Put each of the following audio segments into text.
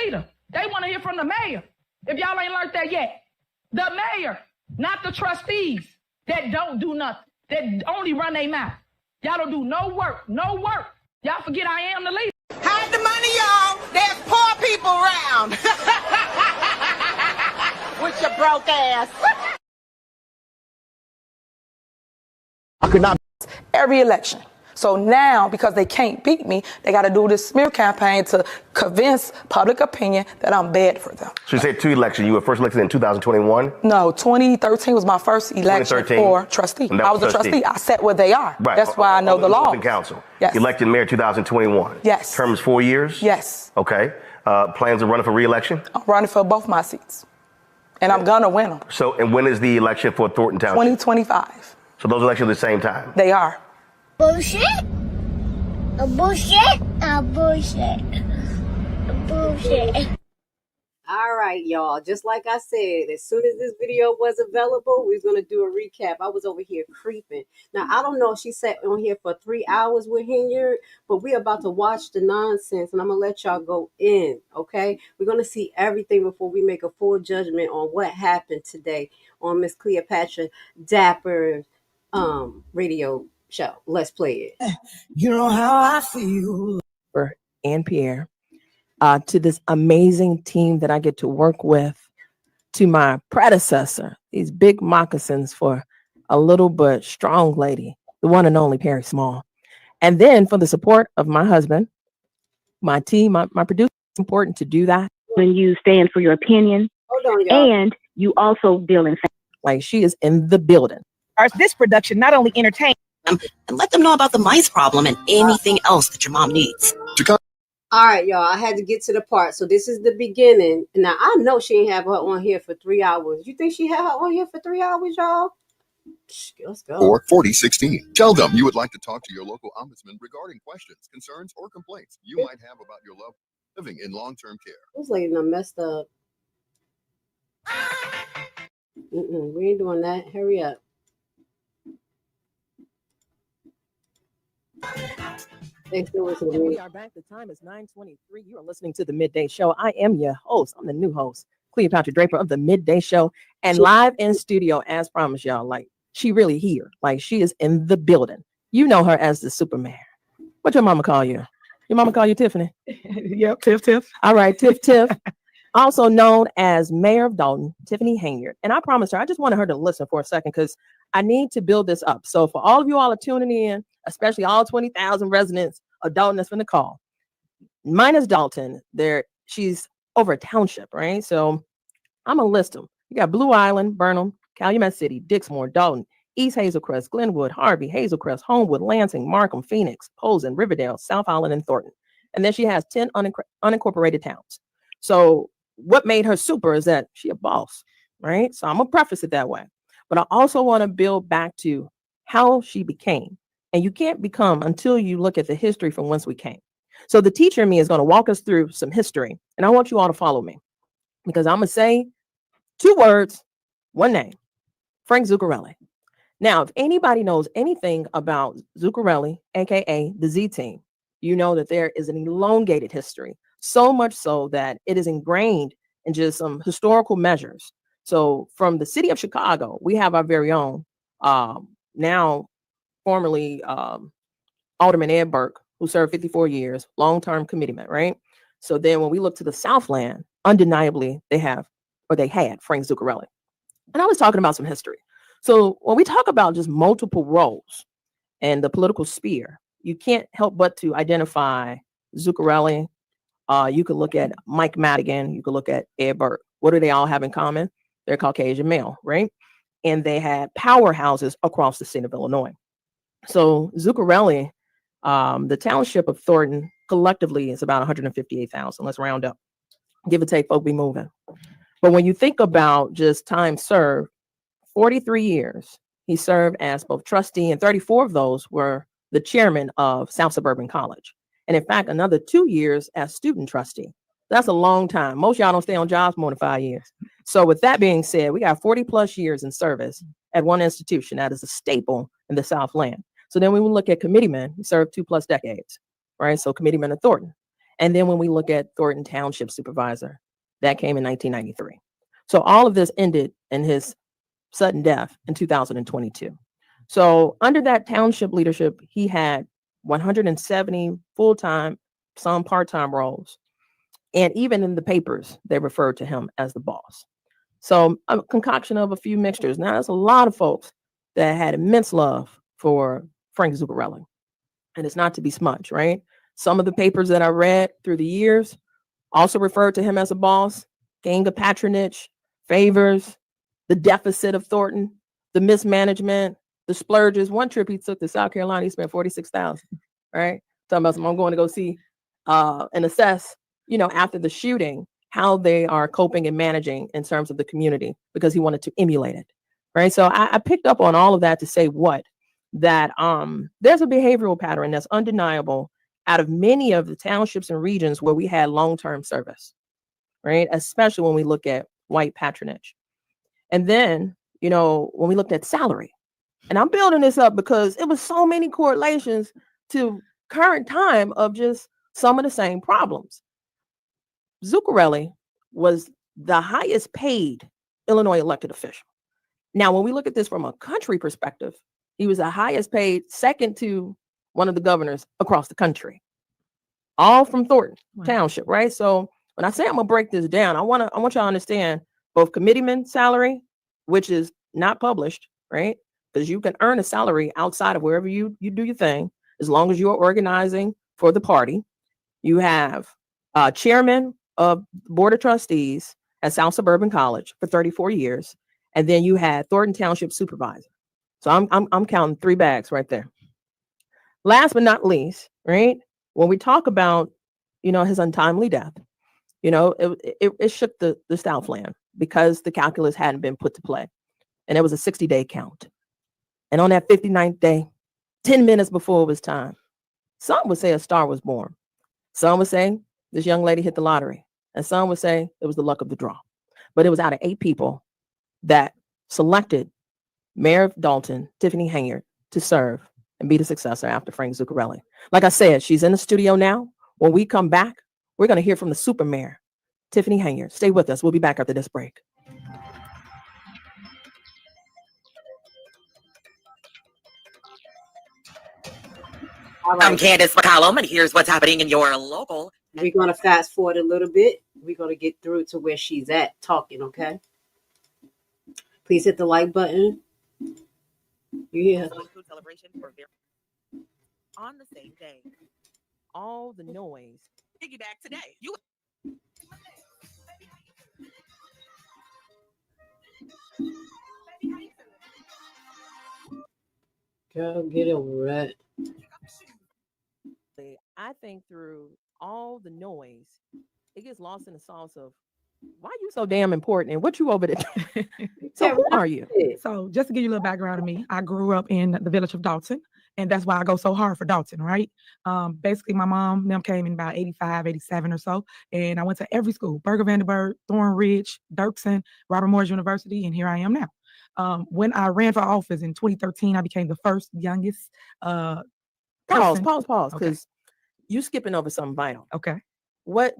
leader. They want to hear from the mayor. If y'all ain't learned that yet. The mayor, not the trustees that don't do nothing, that only run their mouth. Y'all don't do no work, no work. Y'all forget I am the leader. Hide the money, y'all. There's poor people around. With your broke ass. I could not. Every election. So now, because they can't beat me, they got to do this smear campaign to convince public opinion that I'm bad for them. So you said 2 elections. You were first elected in 2021? No, 2013 was my first election for trustee. I was a trustee. I sat where they are. Right. That's why I know the law. Council. Yes. Elected mayor 2021. Yes. Terms 4 years? Yes. Okay. Plans of running for re-election? I'm running for both my seats. And I'm going to win them. So, and when is the election for Thornton Township? 2025. So those elections at the same time? They are. Bullshit. A bullshit. A bullshit. A bullshit. All right, y'all. Just like I said, as soon as this video was available, we was going to do a recap. I was over here creeping. Now, I don't know if she sat on here for 3 hours with Henyard, but we're about to watch the nonsense, and I'm going to let y'all go in, okay? We're going to see everything before we make a full judgment on what happened today on Miss Cleopatra Draper's radio show. Let's play it. You know how I feel. And Pierre, to this amazing team that I get to work with, to my predecessor, these big moccasins for a little but strong lady, the one and only Perry Small. And then for the support of my husband, my team, my producer. It's important to do that. When you stand for your opinion, hold on, y'all. And you also deal in like she is in the building. This production not only entertains and let them know about the mice problem and anything else that your mom needs. All right, y'all. I had to get to the part. So this is the beginning. Now, I know she ain't have her on here for 3 hours. You think she had her on here for 3 hours, y'all? Let's go. Or 4016. Tell them you would like to talk to your local ombudsman regarding questions, concerns, or complaints you might have about your loved living in long-term care. This lady done messed up. We ain't doing that. Hurry up. We are back. The time is 9:23. You are listening to the Midday Show. I am your host. I'm the new host, Cleopatra Draper of the Midday Show, and live in studio, as promised, y'all. Like she really here. Like she is in the building. You know her as the Superman. What your mama call you? Your mama call you Tiffany? Yep, Tiff. All right, Tiff. Also known as Mayor of Dalton, Tiffany Henyard. And I promised her, I just wanted her to listen for a second because I need to build this up. So for all of you all are tuning in, especially all 20,000 residents of Dalton that's going to call, minus Dalton, she's over a township, right? So I'm going to list them. You got Blue Island, Burnham, Calumet City, Dixmoor, Dalton, East Hazelcrest, Glenwood, Harvey, Hazelcrest, Homewood, Lansing, Markham, Phoenix, Posen, Riverdale, South Island, and Thornton. And then she has 10 unincorporated towns. So what made her super is that she a boss, right? So I'm going to preface it that way. But I also want to build back to how she became. And you can't become until you look at the history from whence we came. So the teacher in me is going to walk us through some history. And I want you all to follow me because I'm going to say 2 words, 1 name, Frank Zuccarelli. Now, if anybody knows anything about Zuccarelli, AKA the Z Team, you know that there is an elongated history, so much so that it is ingrained in just some historical measures. So from the city of Chicago, we have our very own, now formerly Alderman Ed Burke, who served 54 years, long-term committeeman, right? So then when we look to the Southland, undeniably they had Frank Zuccarelli. And I was talking about some history. So when we talk about just multiple roles and the political sphere, you can't help but to identify Zuccarelli. You could look at Mike Madigan. You could look at Ed Burke. What do they all have in common? They're Caucasian male, right? And they had powerhouses across the state of Illinois. So Zuccarelli, the township of Thornton collectively is about 158,000. Let's round up. Give or take, folk be moving. But when you think about just time served, 43 years, he served as both trustee, and 34 of those were the chairman of South Suburban College. And in fact, another 2 years as student trustee. That's a long time. Most y'all don't stay on jobs more than 5 years. So with that being said, we got 40 plus years in service at one institution that is a staple in the Southland. So then when we look at committeemen, he served 2+ decades, right? So committeeman of Thornton. And then when we look at Thornton Township Supervisor, that came in 1993. So all of this ended in his sudden death in 2022. So under that township leadership, he had 170 full-time, some part-time roles. And even in the papers, they referred to him as the boss. So a concoction of a few mixtures. Now, there's a lot of folks that had immense love for Frank Zuccarelli. And it's not to be smudged, right? Some of the papers that I read through the years also referred to him as a boss, gain of patronage, favors, the deficit of Thornton, the mismanagement, the splurges. One trip he took to South Carolina, he spent $46,000, right? Talking about I'm going to go see and assess, after the shooting, how they are coping and managing in terms of the community, because he wanted to emulate it, right? So I picked up on all of that to say that there's a behavioral pattern that's undeniable out of many of the townships and regions where we had long-term service, right? Especially when we look at white patronage. And then, when we looked at salary, and I'm building this up because it was so many correlations to current time of just some of the same problems. Zuccarelli was the highest paid Illinois elected official. Now, when we look at this from a country perspective, he was the highest paid, second to one of the governors across the country, all from Thornton Township, right? So when I say I'm gonna break this down, I want y'all to understand both committeeman salary, which is not published, right? Because you can earn a salary outside of wherever you do your thing, as long as you're organizing for the party. You have chairman of board of trustees at South Suburban College for 34 years, and then you had Thornton Township supervisor. So I'm counting 3 bags right there. Last but not least, right? When we talk about his untimely death, it shook the Southland because the calculus hadn't been put to play, and it was a 60-day count. And on that 59th day, 10 minutes before it was time, some would say a star was born. Some would say this young lady hit the lottery. And some would say it was the luck of the draw. But it was out of 8 people that selected Mayor of Dalton, Tiffany Henyard, to serve and be the successor after Frank Zuccarelli. Like I said, she's in the studio now. When we come back, we're going to hear from the super mayor, Tiffany Henyard. Stay with us. We'll be back after this break. I'm Candace McCollum, and here's what's happening in your local. We're going to fast forward a little bit. We're going to get through to where she's at talking, okay? Please hit the like button. You hear? Food celebration on the same day. All the noise. Piggyback today. Girl, get over that. I think through all the noise, it gets lost in the sauce of why you so damn important and what you over there. So who are you? So just to give you a little background of me, I grew up in the village of Dalton, and that's why I go so hard for Dalton, right? Basically, my mom, them came in about 85, 87 or so, and I went to every school, Berger Vandenberg, Thornridge, Dirksen, Robert Morris University, and here I am now. When I ran for office in 2013, I became the first youngest Pause, Okay. because you skipping over something vital. Okay. What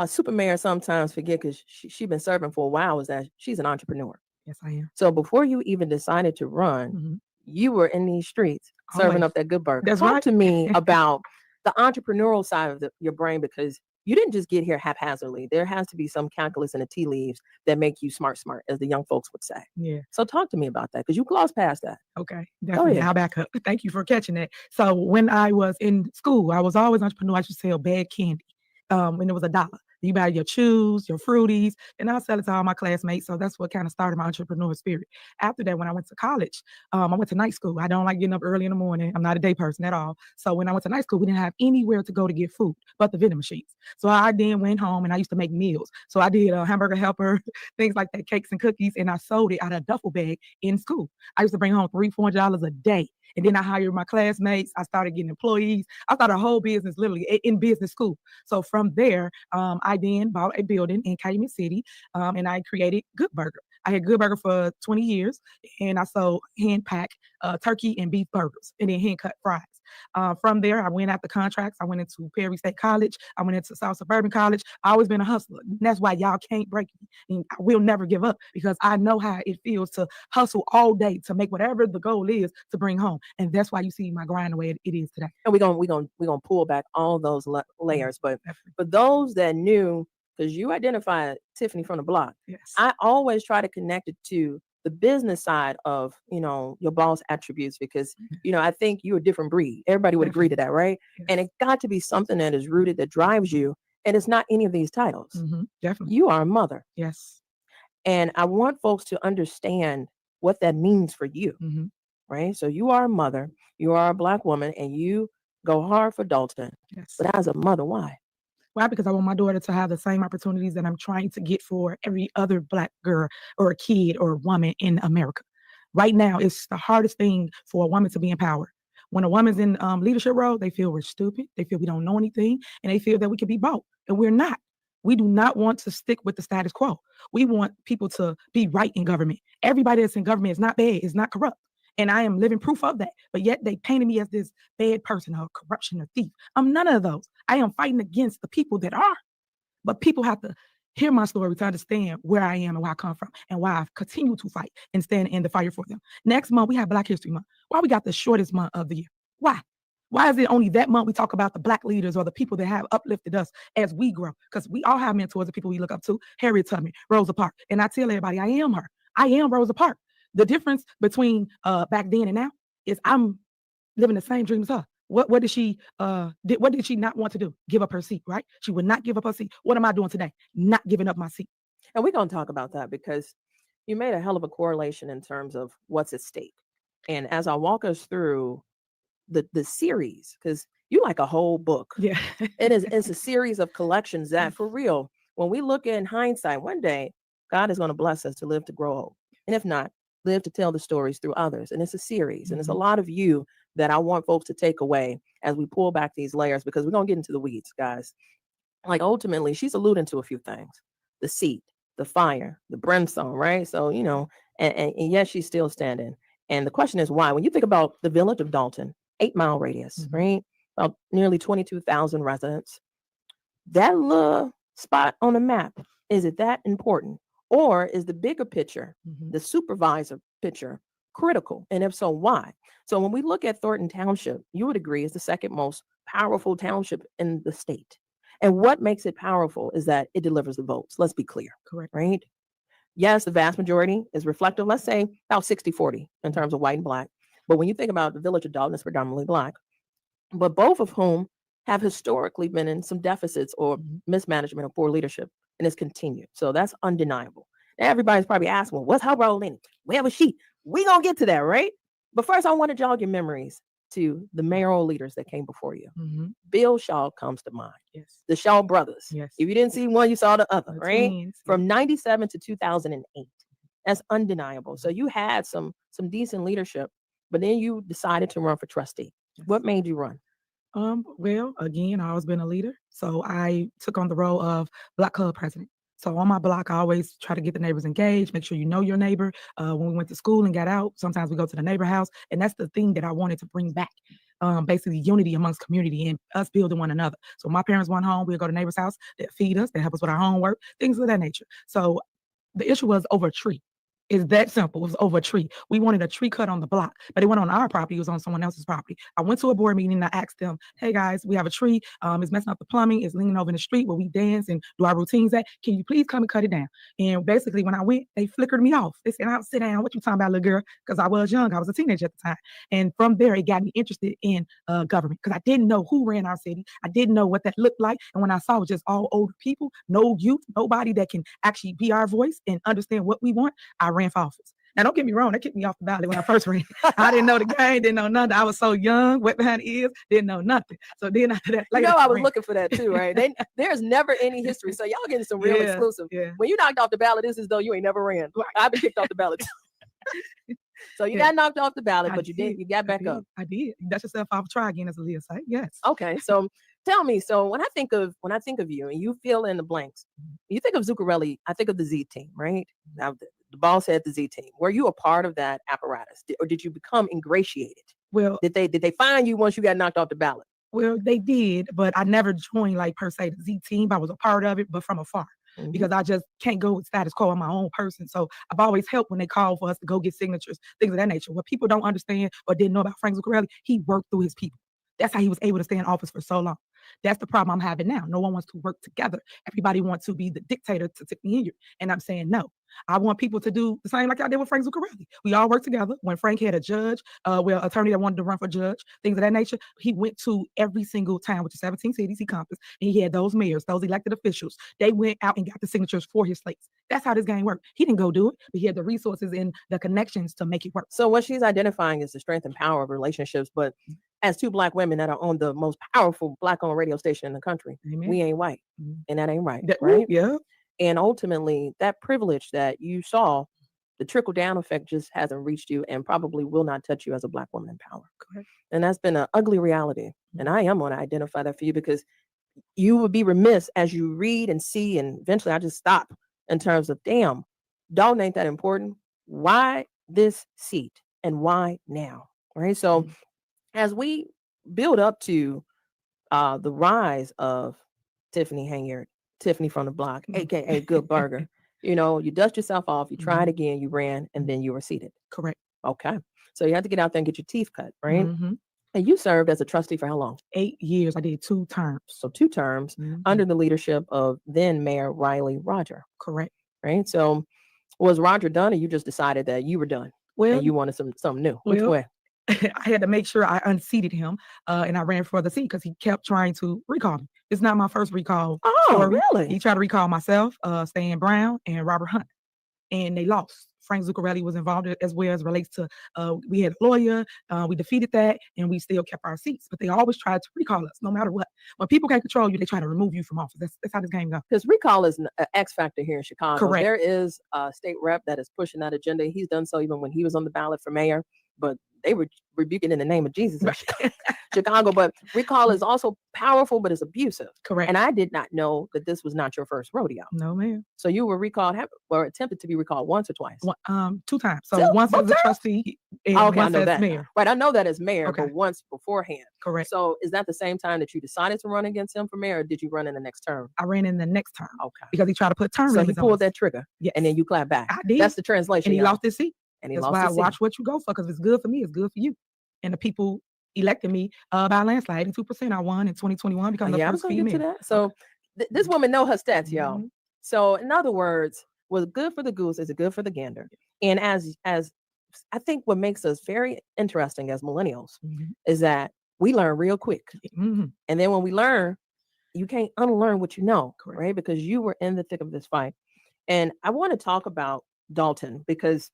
super mayor sometimes forget, because she's been serving for a while, is that she's an entrepreneur. Yes, I am. So before you even decided to run, you were in these streets serving up that good burger. That's Talk right. to me about the entrepreneurial side of your brain, because you didn't just get here haphazardly. There has to be some calculus in the tea leaves that make you smart, as the young folks would say. Yeah. So talk to me about that, because you glossed past that. Okay, definitely. I'll back up. Thank you for catching that. So when I was in school, I was always an entrepreneur. I used to sell bad candy when it was $1. You buy your chews, your fruities, and I'll sell it to all my classmates. So that's what kind of started my entrepreneur spirit. After that, when I went to college, I went to night school. I don't like getting up early in the morning. I'm not a day person at all. So when I went to night school, we didn't have anywhere to go to get food but the vending machines. So I then went home and I used to make meals. So I did a hamburger helper, things like that, cakes and cookies, and I sold it out of a duffel bag in school. I used to bring home $300-$400 a day. And then I hired my classmates. I started getting employees. I started a whole business literally in business school. So from there, I then bought a building in Calumet City, and I created Good Burger. I had Good Burger for 20 years, and I sold hand-packed turkey and beef burgers, and then hand-cut fries. From there, I went after contracts. I went into Perry State College. I went into South Suburban College. I always been a hustler. That's why y'all can't break me. And I will never give up because I know how it feels to hustle all day to make whatever the goal is to bring home. And that's why you see my grind the way it is today. And we're gonna pull back all those layers. But for those that knew, because you identified Tiffany from the block, yes, I always try to connect it to the business side of, your boss attributes, because, I think you're a different breed. Everybody would agree to that, right? Yes. And it got to be something that is rooted, that drives you. And it's not any of these titles. Definitely. You are a mother. Yes. And I want folks to understand what that means for you, right? So you are a mother, you are a Black woman, and you go hard for Dalton. Yes. But as a mother, why? Why? Because I want my daughter to have the same opportunities that I'm trying to get for every other Black girl or kid or woman in America. Right now, it's the hardest thing for a woman to be empowered. When a woman's in leadership role, they feel we're stupid. They feel we don't know anything, and they feel that we can be bought, and we're not. We do not want to stick with the status quo. We want people to be right in government. Everybody that's in government is not bad, is not corrupt. And I am living proof of that. But yet they painted me as this bad person or corruption or thief. I'm none of those. I am fighting against the people that are. But people have to hear my story to understand where I am and where I come from and why I continue to fight and stand in the fire for them. Next month, we have Black History Month. Why we got the shortest month of the year? Why? Why is it only that month we talk about the Black leaders or the people that have uplifted us as we grow? Because we all have mentors and people we look up to. Harriet Tubman, Rosa Parks. And I tell everybody, I am her. I am Rosa Parks. The difference between back then and now is I'm living the same dream as her. What did she what did she not want to do? Give up her seat, right? She would not give up her seat. What am I doing today? Not giving up my seat. And we're going to talk about that because you made a hell of a correlation in terms of what's at stake. And as I walk us through the series, because you like a whole book. Yeah. It's a series of collections that, for real, when we look in hindsight, one day, God is going to bless us to live to grow old. And if not, live to tell the stories through others. And it's a series. And it's a lot of you that I want folks to take away as we pull back these layers, because we're going to get into the weeds, guys. Like, ultimately, she's alluding to a few things: the seat, the fire, the brimstone, right? So, and yes, she's still standing. And the question is why? When you think about the village of Dalton, 8-mile radius, right? About nearly 22,000 residents. That little spot on the map, is it that important? Or is the bigger picture, the supervisor picture, critical? And if so, why? So when we look at Thornton Township, you would agree is the second most powerful township in the state. And what makes it powerful is that it delivers the votes. Let's be clear. Correct. Right? Yes, the vast majority is reflective. Let's say about 60-40 in terms of white and Black. But when you think about the village of Dalton, it's predominantly Black. But both of whom have historically been in some deficits or mismanagement or poor leadership. And it's continued. So that's undeniable. Now, everybody's probably asking, well, what's her role in it? Where was she? We're going to get to that, right? But first, I want to jog your memories to the mayoral leaders that came before you. Bill Shaw comes to mind. Yes. The Shaw brothers. Yes. If you didn't see one, you saw the other, The right? twins. From 97 to 2008. That's undeniable. So you had some decent leadership, but then you decided to run for trustee. Yes. What made you run? Well, again, I always been a leader. So I took on the role of Black Club president. So on my block, I always try to get the neighbors engaged, make sure you know your neighbor. When we went to school and got out, sometimes we go to the neighbor house. And that's the thing that I wanted to bring back. Basically unity amongst community and us building one another. So my parents went home, we'll go to neighbor's house, they feed us, they help us with our homework, things of that nature. So the issue was over a tree. It's that simple. It was over a tree. We wanted a tree cut on the block, but it went on our property. It was on someone else's property. I went to a board meeting and I asked them, hey guys, we have a tree. It's messing up the plumbing. It's leaning over in the street where we dance and do our routines at. Can you please come and cut it down? And basically when I went, they flickered me off. They said, I'll sit down. What you talking about, little girl? Because I was young. I was a teenager at the time. And from there, it got me interested in government because I didn't know who ran our city. I didn't know what that looked like. And when I saw just all older people, no youth, nobody that can actually be our voice and understand what we want, I ran for office. Now, don't get me wrong. They kicked me off the ballot when I first ran. I didn't know the game, didn't know nothing. I was so young, wet behind the ears, didn't know nothing. So then after that, I was looking for that too, right? There's never any history. So y'all getting some real exclusive. Yeah. When you knocked off the ballot, it's as though you ain't never ran. I've been kicked off the ballot too. So you got knocked off the ballot, but you got back up. I did. Dust yourself off, try again, as Aaliyah say. Yes. Okay. So tell me, so when I think of you and you fill in the blanks, you think of Zuccarelli, I think of the Z team, right? Now the the boss had the Z team. Were you a part of that apparatus, or did you become ingratiated? Well, did they find you once you got knocked off the ballot? Well, they did, but I never joined, like, per se, the Z team. I was a part of it, but from afar. Because I just can't go with status quo. I'm my own person. So I've always helped when they call for us to go get signatures, things of that nature. What people don't understand or didn't know about Frank Zuccarelli, he worked through his people. That's how he was able to stay in office for so long. That's the problem I'm having now. No one wants to work together. Everybody wants to be the dictator to Tiffany Henyard. And I'm saying no. I want people to do the same like I did with Frank Zuccarelli. We all work together. When Frank had a judge, attorney that wanted to run for judge, things of that nature, he went to every single town, which is 17 cities he compassed, and he had those mayors, those elected officials. They went out and got the signatures for his slates. That's how this game worked. He didn't go do it, but he had the resources and the connections to make it work. So what she's identifying is the strength and power of relationships, but as two Black women that are on the most powerful Black-owned radio station in the country, we ain't white, and that ain't right, right? Yeah. And ultimately, that privilege that you saw, the trickle-down effect just hasn't reached you and probably will not touch you as a Black woman in power. Correct. And that's been an ugly reality. And I am going to identify that for you, because you would be remiss as you read and see, and eventually I just stop in terms of, damn, Dalton ain't that important. Why this seat and why now? Right? So as we build up to the rise of Tiffany Henyard, Tiffany from the block, aka Good Burger, you dust yourself off, you tried again, you ran, and then you were seated. Correct. Okay. So you had to get out there and get your teeth cut, right? And you served as a trustee for how long? 8 years. I did 2 terms. So 2 terms under the leadership of then Mayor Riley Roger. Correct. Right. So was Roger done, or you just decided that you were done and you wanted something new? Which way? I had to make sure I unseated him, and I ran for the seat because he kept trying to recall me. It's not my first recall. Oh, really? He tried to recall myself, Stan Brown, and Robert Hunt, and they lost. Frank Zuccarelli was involved as well as relates to, we had a lawyer, we defeated that, and we still kept our seats. But they always tried to recall us, no matter what. When people can't control you, they try to remove you from office. That's how this game goes. Because recall is an X factor here in Chicago. Correct. There is a state rep that is pushing that agenda. He's done so even when he was on the ballot for mayor, but they were rebuking in the name of Jesus in Chicago. But recall is also powerful, but it's abusive. Correct. And I did not know that this was not your first rodeo. No, ma'am. So you were recalled or attempted to be recalled once or twice? 2 times. So once as a trustee and once I know as that. mayor. Right, I know that as mayor, but once beforehand. Correct. So is that the same time that you decided to run against him for mayor, or did you run in the next term? I ran in the next term. Okay. Because he tried to put term So he limits on pulled us. that trigger, and then you clapped back. I did. That's the translation. And he lost his seat. And he That's lost why his I seat. watch what you go for, because if it's good for me, it's good for you. And the people elected me by a landslide. 82% I won in 2021 because the first female. Get to that. So this woman know her stats, y'all. So in other words, what's good for the goose is good for the gander. And as I think what makes us very interesting as millennials is that we learn real quick. And then when we learn, you can't unlearn what you know, right? Because you were in the thick of this fight. And I want to talk about Dalton because,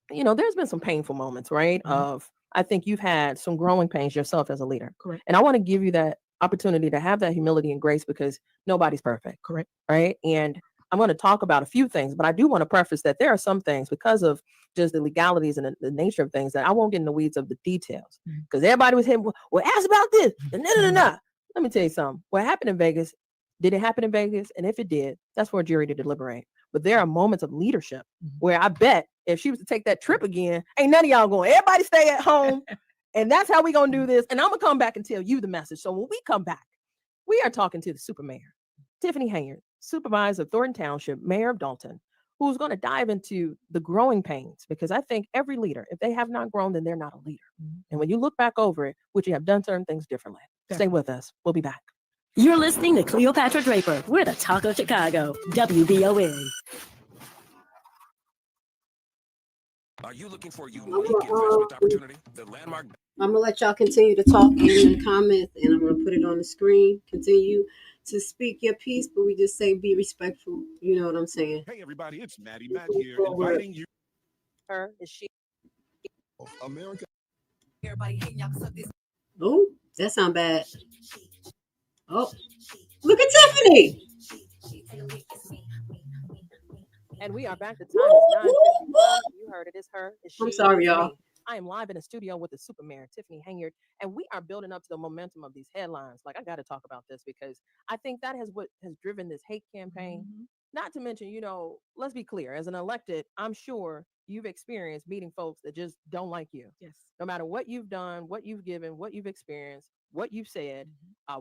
there's been some painful moments, right? I think you've had some growing pains yourself as a leader. Correct. And I want to give you that opportunity to have that humility and grace, because nobody's perfect. Correct. Right. And I'm going to talk about a few things, but I do want to preface that there are some things, because of just the legalities and the nature of things, that I won't get in the weeds of the details, because everybody was hitting, well, ask about this. Let me tell you something. What happened in Vegas, did it happen in Vegas? And if it did, that's for a jury to deliberate. But there are moments of leadership where I bet if she was to take that trip again, ain't none of y'all going, everybody stay at home. And that's how we're going to do this. And I'm going to come back and tell you the message. So when we come back, we are talking to the super mayor, Tiffany Henyard, supervisor of Thornton Township, mayor of Dalton, who's going to dive into the growing pains, because I think every leader, if they have not grown, then they're not a leader. And when you look back over it, would you have done certain things differently? Stay with us. We'll be back. You're listening to Cleopatra Draper. We're the talk of Chicago, WVON. Are you looking for a unique investment opportunity? The landmark. I'm gonna let y'all continue to talk in the comments, and I'm gonna put it on the screen. Continue to speak your piece, but we just say be respectful. You know what I'm saying? Hey everybody, it's Maddie Matt here, inviting you. Her is she? America. Everybody hating y'all suck this. Oh, that sound bad. Oh, look at Tiffany. And we are back. The time is 9:51. You heard it. It's her. It's she. I'm sorry, y'all. I am live in the studio with the super mayor, Tiffany Henyard, and we are building up to the momentum of these headlines. Like, I got to talk about this because I think that has what has driven this hate campaign. Not to mention, let's be clear, as an elected, I'm sure you've experienced meeting folks that just don't like you. Yes. No matter what you've done, what you've given, what you've experienced, what you've said,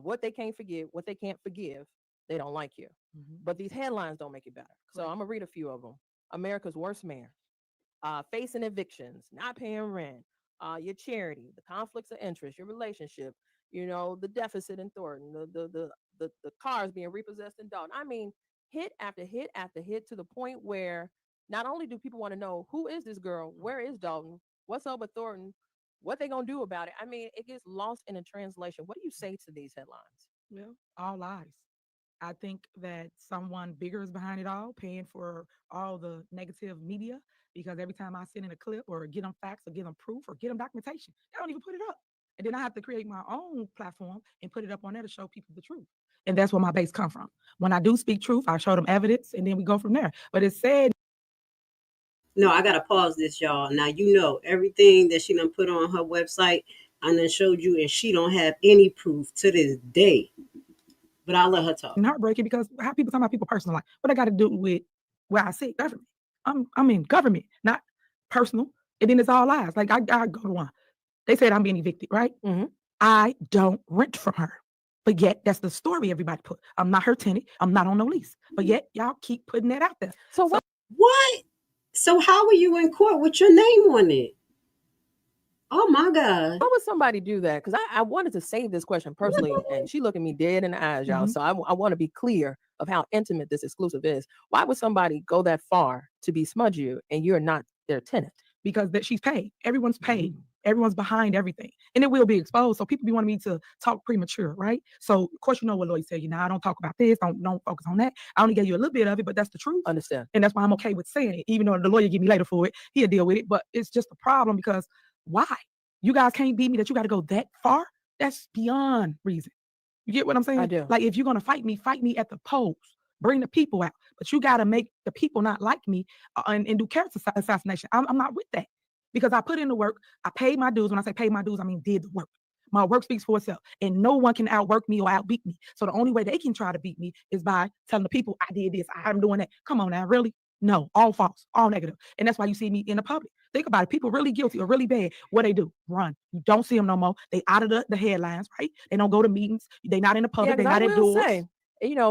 what they can't forgive, what they can't forgive, they don't like you. But these headlines don't make it better. So I'm going to read a few of them. America's worst mayor, facing evictions, not paying rent, your charity, the conflicts of interest, your relationship, the deficit in Thornton, the cars being repossessed in Dalton. I mean, hit after hit after hit, to the point where not only do people want to know who is this girl, where is Dalton, what's up with Thornton, what they gonna do about it. I mean, it gets lost in a translation. What do you say to these headlines? Well, all lies. I think that someone bigger is behind it all, paying for all the negative media, because every time I send in a clip or get them facts or get them proof or get them documentation, they don't even put it up. And then I have to create my own platform and put it up on there to show people the truth. And that's where my base come from. When I do speak truth, I show them evidence, and then we go from there. But it's said. No, I gotta pause this, y'all. Now everything that she done put on her website, I done showed you, and she don't have any proof to this day. But I'll let her talk. And heartbreaking, because how people talk about people's personal life, what I got to do with where I sit government. I'm in government, not personal. And then it's all lies. Like I go to one. They said I'm being evicted, right? I don't rent from her. But yet, that's the story everybody put. I'm not her tenant. I'm not on no lease. But yet, y'all keep putting that out there. So what? So how are you in court with your name on it? Oh my God. Why would somebody do that? Because I wanted to save this question personally, and she looked at me dead in the eyes, y'all. So I want to be clear of how intimate this exclusive is. Why would somebody go that far to besmudge you and you're not their tenant? Because she's paid. Everyone's paid. Everyone's behind everything. And it will be exposed. So people be wanting me to talk premature, right? So of course, what lawyers tell you. Now, I don't talk about this. Don't focus on that. I only gave you a little bit of it, but that's the truth. Understand. And that's why I'm okay with saying it. Even though the lawyer give me later for it, he'll deal with it. But it's just a problem, because why? You guys can't beat me that you got to go that far? That's beyond reason. You get what I'm saying? I do. Like, if you're going to fight me at the polls. Bring the people out. But you got to make the people not like me and do character assassination. I'm not with that. Because I put in the work, I paid my dues. When I say paid my dues, I mean did the work. My work speaks for itself, and no one can outwork me or outbeat me. So the only way they can try to beat me is by telling the people I did this, I'm doing that. Come on now, really? No, all false, all negative. And that's why you see me in the public. Think about it. People really guilty or really bad, what they do? Run. You don't see them no more. They out of the headlines, right? They don't go to meetings. They not in the public. They not at doors. Say,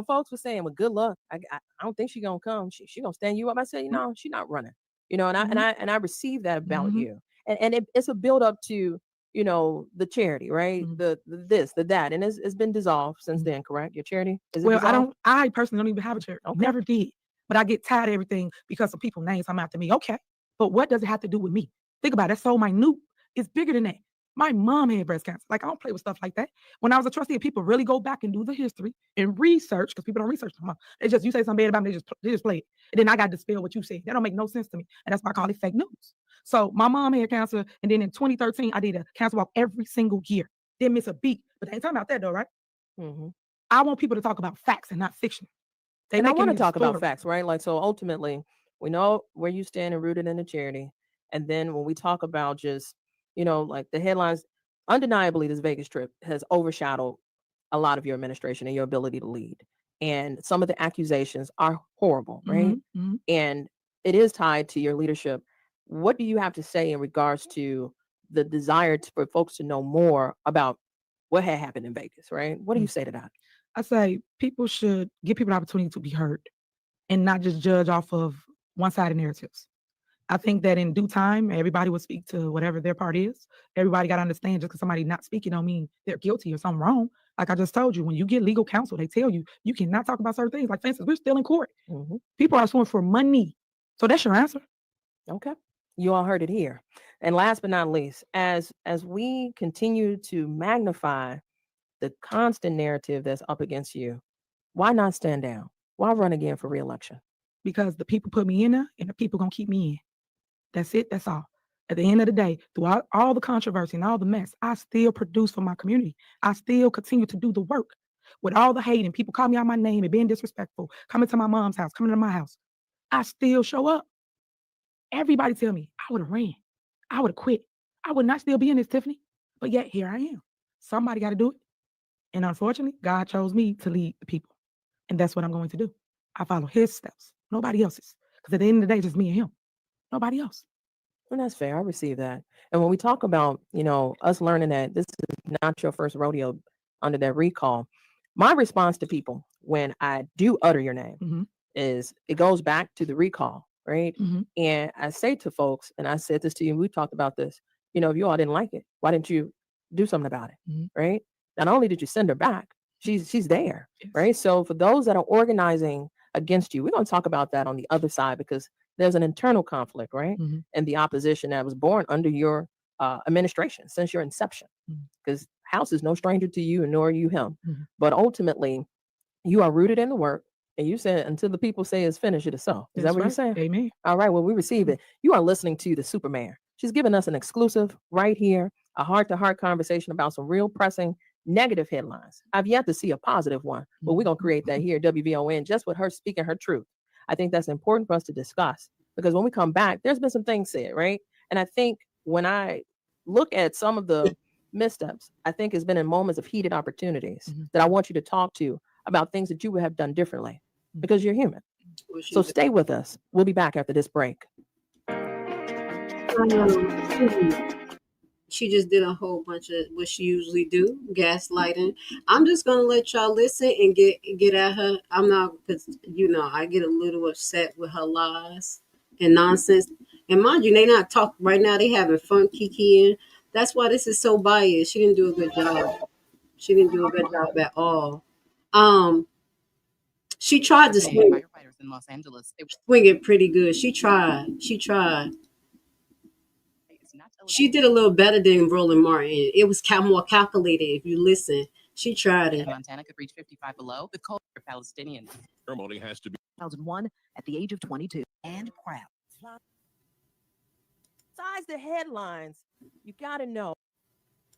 folks were saying, well, good luck. I don't think she's gonna come. She gonna stand you up. I said, she's not running. And I received that about you. And it's a build up to, the charity, right? The this, the that. And it's been dissolved since then, correct? Your charity? Is it dissolved? I personally don't even have a charity. Okay. Never did. But I get tired of everything because of people's names come after me. Okay. But what does it have to do with me? Think about it. That's so minute. It's bigger than that. My mom had breast cancer. Like, I don't play with stuff like that. When I was a trustee, people really go back and do the history and research, because people don't research them. They just, you say something bad about me, they just play it. And then I got to dispel what you said. That don't make no sense to me. And that's why I call it fake news. So my mom had cancer. And then in 2013, I did a cancer walk every single year. Didn't miss a beat. But they ain't talking about that though, right? I want people to talk about facts and not fiction. And I want to talk about facts, right? Like, so ultimately, we know where you stand and rooted in the charity. And then when we talk about just, like the headlines, undeniably, this Vegas trip has overshadowed a lot of your administration and your ability to lead. And some of the accusations are horrible, right? And it is tied to your leadership. What do you have to say in regards to the desire for folks to know more about what had happened in Vegas, right? What do you say to that? I say people should give people an opportunity to be heard and not just judge off of one-sided narratives. I think that in due time, everybody will speak to whatever their part is. Everybody got to understand, just because somebody not speaking don't mean they're guilty or something wrong. Like I just told you, when you get legal counsel, they tell you, you cannot talk about certain things. Like, for instance, we're still in court. People are suing for money. So that's your answer. Okay. You all heard it here. And last but not least, as we continue to magnify the constant narrative that's up against you, why not stand down? Why run again for re-election? Because the people put me in there, and the people going to keep me in. That's it. That's all. At the end of the day, through all the controversy and all the mess, I still produce for my community. I still continue to do the work. With all the hate and people call me out my name and being disrespectful, coming to my mom's house, coming to my house, I still show up. Everybody tell me I would have ran. I would have quit. I would not still be in this, Tiffany. But yet here I am. Somebody got to do it. And unfortunately, God chose me to lead the people. And that's what I'm going to do. I follow his steps, nobody else's. Because at the end of the day, it's just me and him, nobody else. And that's fair. I receive that. And when we talk about, us learning that this is not your first rodeo under that recall, my response to people when I do utter your name is it goes back to the recall, right? And I say to folks, and I said this to you, and we talked about this, if you all didn't like it, why didn't you do something about it, right? Not only did you send her back, she's there, right? So for those that are organizing against you, we're going to talk about that on the other side because there's an internal conflict, right? And the opposition that was born under your administration since your inception, because House is no stranger to you, and nor are you him. But ultimately, you are rooted in the work. And you said, until the people say it's finished, it is so. Is that what you're saying? Amen. All right. Well, we receive it. You are listening to the Superman. She's giving us an exclusive right here, a heart-to-heart conversation about some real pressing negative headlines. I've yet to see a positive one, but we're going to create that here at WVON, just with her speaking her truth. I think that's important for us to discuss because when we come back, there's been some things said, right? And I think when I look at some of the missteps, I think it's been in moments of heated opportunities that I want you to talk to about things that you would have done differently because you're human. So stay with us. We'll be back after this break. She just did a whole bunch of what she usually do, gaslighting. I'm just gonna let y'all listen and get at her. I'm not, because I get a little upset with her lies and nonsense. And mind you, they not talking right now. They having fun kikiing. That's why this is so biased. She didn't do a good job. She didn't do a good job at all. She tried to swing in Los Angeles. swing it pretty good. She tried. She did a little better than Roland Martin. It was more calculated if you listen. She tried it. Montana could reach 55 below. The cold for Palestinians. Ceremony has to be 2001 at the age of 22 and proud. Besides the headlines, you got to know.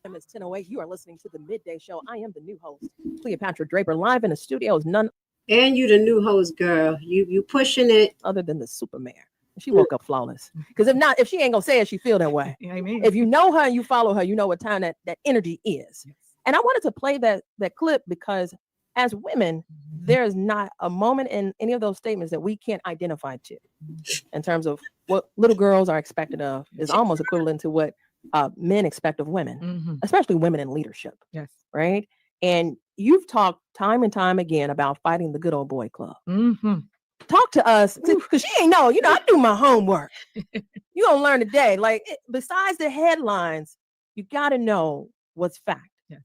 It's 10:08. You are listening to the Midday Show. I am the new host, Cleopatra Draper, live in the studio is none. And you the new host, girl. You pushing it. Other than the Superman. She woke up flawless. Because if she ain't gonna say it, she feel that way. Amen. If you know her and you follow her, you know what time that energy is. And I wanted to play that clip because as women, there is not a moment in any of those statements that we can't identify to in terms of what little girls are expected of is almost equivalent to what men expect of women, especially women in leadership. Yes. Right. And you've talked time and time again about fighting the good old boy club. Talk to us because she ain't know, I do my homework. You gonna learn today. Besides the headlines, you got to know what's fact. Yes.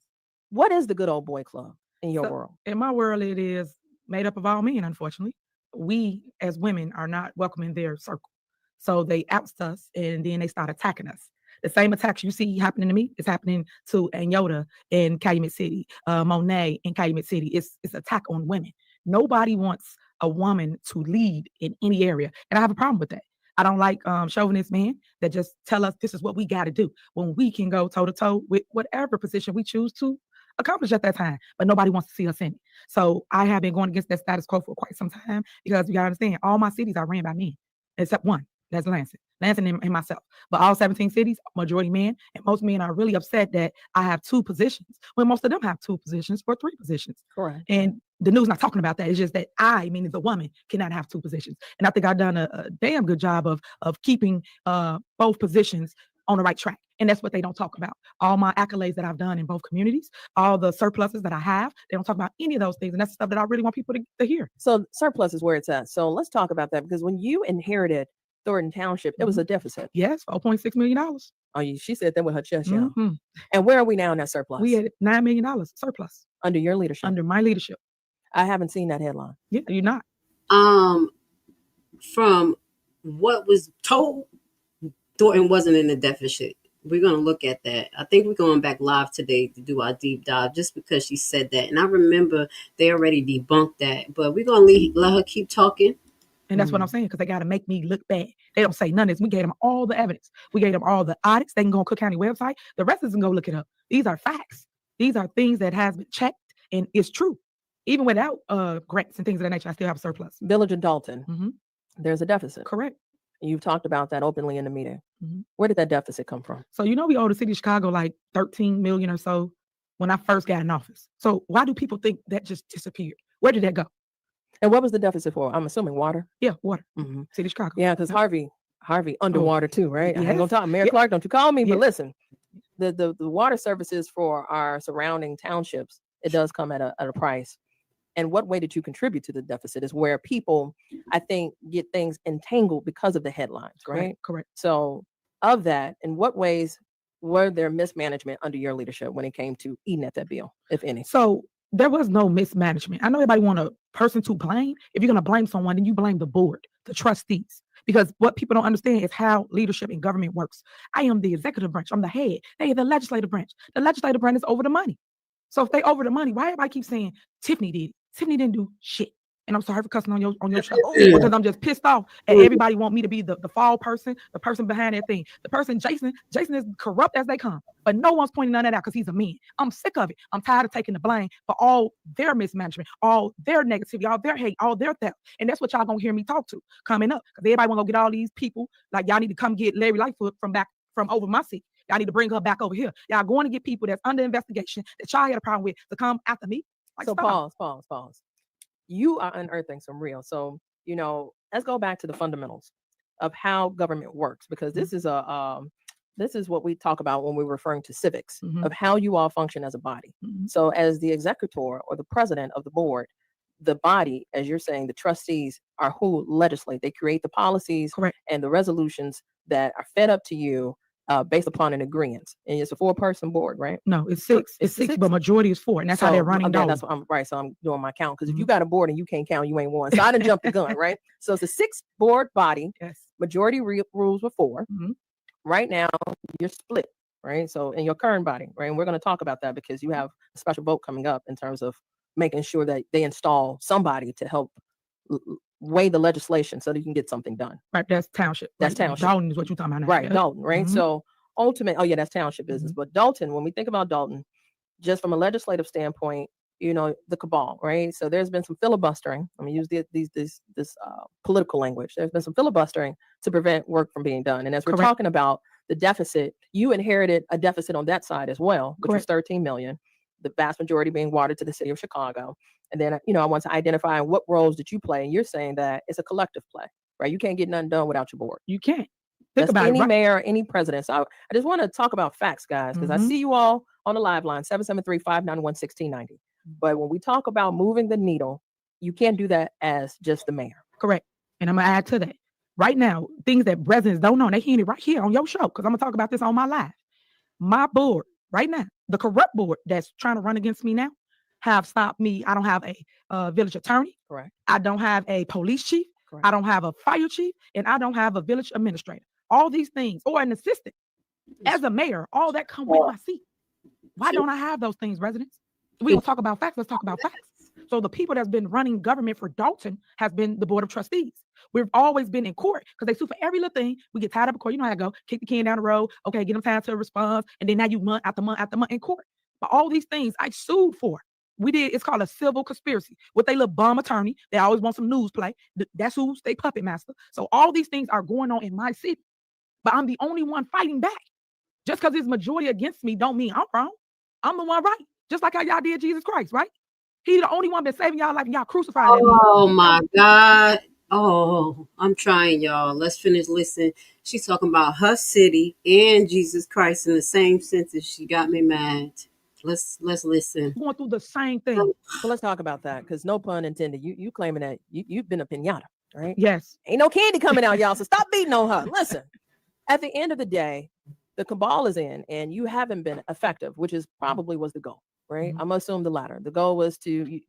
What is the good old boy club in your world? In my world, it is made up of all men, unfortunately. We as women are not welcome in their circle. So they oust us and then they start attacking us. The same attacks you see happening to me is happening to Anyota in Calumet City, Monet in Calumet City. It's attack on women. Nobody wants a woman to lead in any area. And I have a problem with that. I don't like chauvinist men that just tell us this is what we got to do when we can go toe to toe with whatever position we choose to accomplish at that time. But nobody wants to see us in it. So I have been going against that status quo for quite some time because you got to understand, all my cities are ran by men, except one. That's Lansing and myself. But all 17 cities, majority men, and most men are really upset that I have two positions when most of them have two positions or three positions. Correct. And the news not talking about that. It's just that I, meaning the woman, cannot have two positions. And I think I've done a damn good job of keeping both positions on the right track. And that's what they don't talk about. All my accolades that I've done in both communities, all the surpluses that I have, they don't talk about any of those things. And that's the stuff that I really want people to hear. So surplus is where it's at. So let's talk about that because when you inherited Thornton Township, it was a deficit. Yes, $4.6 million. Oh, she said that with her chest out. And where are we now in that surplus? We had $9 million surplus. Under your leadership? Under my leadership. I haven't seen that headline. Yeah, you're not. From what was told, Thornton wasn't in the deficit. We're going to look at that. I think we're going back live today to do our deep dive just because she said that. And I remember they already debunked that. But we're going to let her keep talking. And that's what I'm saying, because they got to make me look bad. They don't say none of this. We gave them all the evidence. We gave them all the audits. They can go on Cook County website. The rest is going to go look it up. These are facts. These are things that has been checked and it's true. Even without grants and things of that nature, I still have a surplus. Village and Dalton, there's a deficit. Correct. You've talked about that openly in the meeting. Where did that deficit come from? So, we owe the city of Chicago like $13 million or so when I first got in office. So why do people think that just disappeared? Where did that go? And what was the deficit for? I'm assuming water. Yeah, water. Mm-hmm. City of Chicago. Yeah, because Harvey underwater too, right? I ain't gonna talk. Mayor Yeah. Clark, don't you call me? Yeah. But listen, the water services for our surrounding townships, it does come at a price. And what way did you contribute to the deficit is where people, I think, get things entangled because of the headlines, right? Correct. So of that, in what ways were there mismanagement under your leadership when it came to eating at that bill, if any? So there was no mismanagement. I know everybody want a person to blame. If you're going to blame someone, then you blame the board, the trustees. Because what people don't understand is how leadership in government works. I am the executive branch. I'm the head. They are the legislative branch. The legislative branch is over the money. So if they over the money, why everybody keep saying Tiffany did it? Tiffany didn't do shit. And I'm sorry for cussing on your show because I'm just pissed off and everybody want me to be the fall person, the person behind that thing. The person, Jason is corrupt as they come, but no one's pointing none of that out because he's a man. I'm sick of it. I'm tired of taking the blame for all their mismanagement, all their negativity, all their hate, all their theft. And that's what y'all gonna hear me talk to coming up because everybody want to go get all these people. Like y'all need to come get Larry Lightfoot from over my seat. Y'all need to bring her back over here. Y'all going to get people that's under investigation that y'all had a problem with to come after me. Like, so stop. pause. You are unearthing some real. So, let's go back to the fundamentals of how government works, because this is this is what we talk about when we're referring to civics of how you all function as a body. So as the executor or the president of the board, the body, as you're saying, the trustees are who legislate. They create the policies and the resolutions that are fed up to you based upon an agreement. And it's a 4-person board, right? No, it's 6. It's 6, but majority is 4. And that's how they're running down. That's what I'm right. So I'm doing my count. Because if you got a board and you can't count, you ain't won. So I done jumped the gun, right? So it's a 6-board body. Yes. Majority rules were 4. Right now, you're split, right? So in your current body, right? And we're going to talk about that because you have a special vote coming up in terms of making sure that they install somebody to help weigh the legislation so that you can get something done. Right, that's township. That's township. Dalton is what you're talking about now. Right, Dalton, right? So that's township business. But Dalton, when we think about Dalton, just from a legislative standpoint, the cabal, right? So there's been some filibustering. I'm gonna use this political language. There's been some filibustering to prevent work from being done. And as we're talking about the deficit, you inherited a deficit on that side as well, which was 13 million, the vast majority being watered to the city of Chicago. And then, I want to identify what roles did you play. And you're saying that it's a collective play, right? You can't get nothing done without your board. You can't. Think about any mayor, any president. So I just want to talk about facts, guys, because I see you all on the live line, 773-591-1690. But when we talk about moving the needle, you can't do that as just the mayor. Correct. And I'm going to add to that. Right now, things that residents don't know, they hearing it right here on your show, because I'm going to talk about this on my live. My board right now, the corrupt board that's trying to run against me now, have stopped me. I don't have a village attorney. Correct. I don't have a police chief. Correct. I don't have a fire chief. And I don't have a village administrator. All these things, or an assistant. As a mayor, all that come with my seat. Why don't I have those things, residents? We don't talk about facts. Let's talk about facts. So the people that's been running government for Dalton has been the board of trustees. We've always been in court because they sue for every little thing. We get tied up in court. You know how I go. Kick the can down the road. Okay, get them time to respond. And then now you month after month after month in court. But all these things I sued for. It's called a civil conspiracy. With their little bum attorney, they always want some news play. That's who's they puppet master. So all these things are going on in my city. But I'm the only one fighting back. Just because it's majority against me don't mean I'm wrong. I'm the one right. Just like how y'all did Jesus Christ, right? He's the only one been saving y'all life and y'all crucified him. Oh my God. Oh, I'm trying, y'all. Let's finish listening. She's talking about her city and Jesus Christ in the same sentence. She got me mad. Let's listen. Going through the same thing. So let's talk about that, because no pun intended. You claiming that you've been a pinata, right? Yes. Ain't no candy coming out, y'all. So stop beating on her. Listen, at the end of the day, the cabal is in, and you haven't been effective, which is probably was the goal, right? I'm gonna assume the latter. The goal was to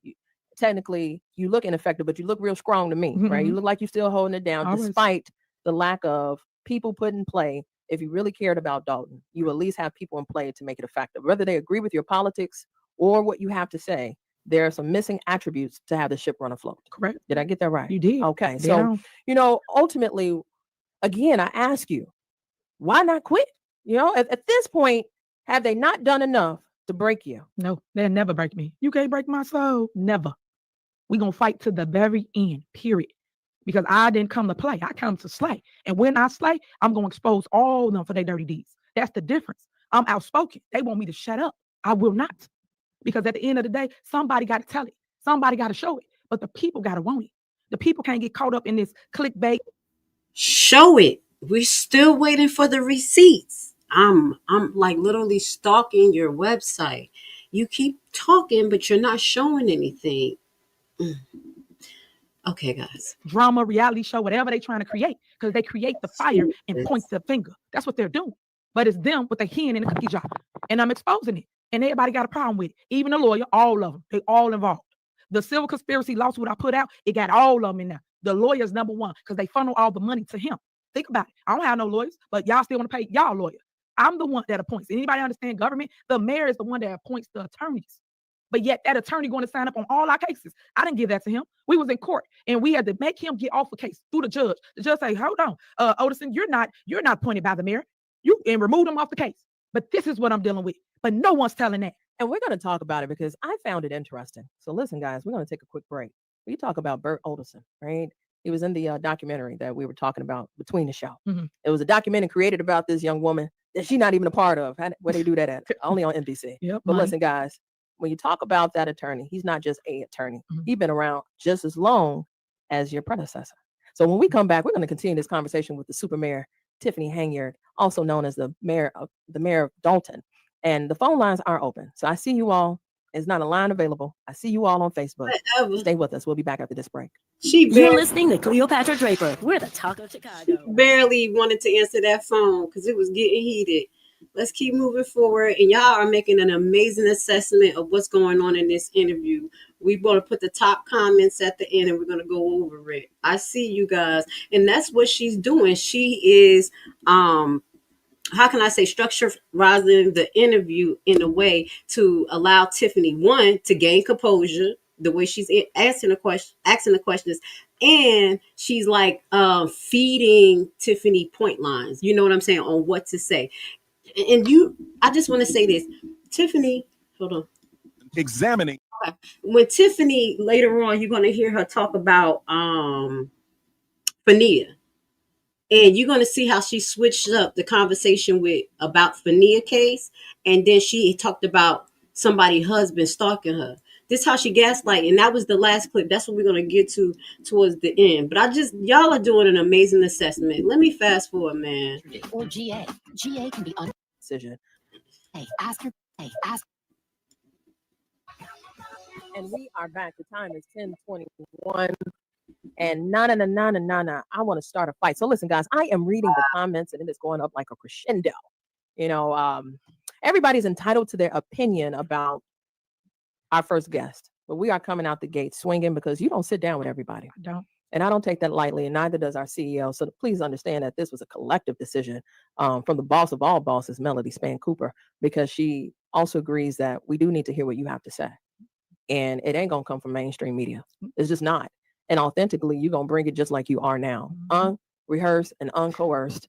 technically you look ineffective, but you look real strong to me, right? You look like you're still holding it down, despite the lack of people put in play. If you really cared about Dalton, you at least have people in play to make it effective. Whether they agree with your politics or what you have to say, there are some missing attributes to have the ship run afloat. Correct. Did I get that right? You did. Okay. So, ultimately, again, I ask you, why not quit? At this point, have they not done enough to break you? No, they'll never break me. You can't break my soul. Never. We're going to fight to the very end, period. Because I didn't come to play. I come to slay. And when I slay, I'm going to expose all of them for their dirty deeds. That's the difference. I'm outspoken. They want me to shut up. I will not. Because at the end of the day, somebody got to tell it. Somebody got to show it. but the people got to want it. The people can't get caught up in this clickbait. Show it. We're still waiting for the receipts. I'm like literally stalking your website. You keep talking, but you're not showing anything. Okay, guys. Drama, reality show, whatever they trying to create, because they create the fire and point the finger. That's what they're doing. But it's them with the hen in the cookie jar. And I'm exposing it. And everybody got a problem with it. Even the lawyer, all of them. They all involved. The civil conspiracy lawsuit I put out, it got all of them in there. The lawyer's number one, because they funnel all the money to him. Think about it. I don't have no lawyers, but y'all still want to pay y'all lawyer. I'm the one that appoints. Anybody understand government? The mayor is the one that appoints the attorneys. But yet that attorney going to sign up on all our cases. I didn't give that to him. We was in court and we had to make him get off a case through the judge. The judge say, hold on, Odison, you're not appointed by the mayor. You and remove him off the case. But this is what I'm dealing with. But no one's telling that. And we're going to talk about it because I found it interesting. So listen, guys, we're going to take a quick break. We talk about Bert Odison, right? He was in the documentary that we were talking about between the show. Mm-hmm. It was a documentary created about this young woman that she's not even a part of. Where they do that at? Only on NBC. Yep, but listen, guys, when you talk about that attorney, he's not just a attorney. Mm-hmm. He's been around just as long as your predecessor. So when we come back, we're going to continue this conversation with the super mayor, Tiffany Henyard, also known as the mayor of Dalton. And the phone lines are open. So I see you all. There's not a line available. I see you all on Facebook. Stay with us. We'll be back after this break. You're listening to Cleopatra Draper. We're the talk of Chicago. Barely wanted to answer that phone because it was getting heated. Let's keep moving forward. And y'all are making an amazing assessment of what's going on in this interview. We're going to put the top comments at the end and we're going to go over it. I see you guys. And that's what she's doing. She is, how can I say, structurizing the interview in a way to allow Tiffany, one, to gain composure, the way she's asking the questions, and she's like feeding Tiffany point lines. You know what I'm saying, on what to say. And I just want to say this, Tiffany, hold on. Examining. Okay. When Tiffany, later on, you're going to hear her talk about Fania. And you're going to see how she switched up the conversation about Fania case. And then she talked about somebody's husband stalking her. This is how she gaslight. And that was the last clip. That's what we're going to get to towards the end. But y'all are doing an amazing assessment. Let me fast forward, man. Or GA. GA can be decision. Hey, ask. And we are back. The time is 10:21. And na. I want to start a fight. So listen, guys, I am reading the comments and it is going up like a crescendo. You know, everybody's entitled to their opinion about our first guest, but we are coming out the gate swinging because you don't sit down with everybody. I don't. And I don't take that lightly, and neither does our CEO. So please understand that this was a collective decision from the boss of all bosses, Melody Span Cooper, because she also agrees that we do need to hear what you have to say. And it ain't going to come from mainstream media. It's just not. And authentically, you're going to bring it just like you are now. Unrehearsed and uncoerced,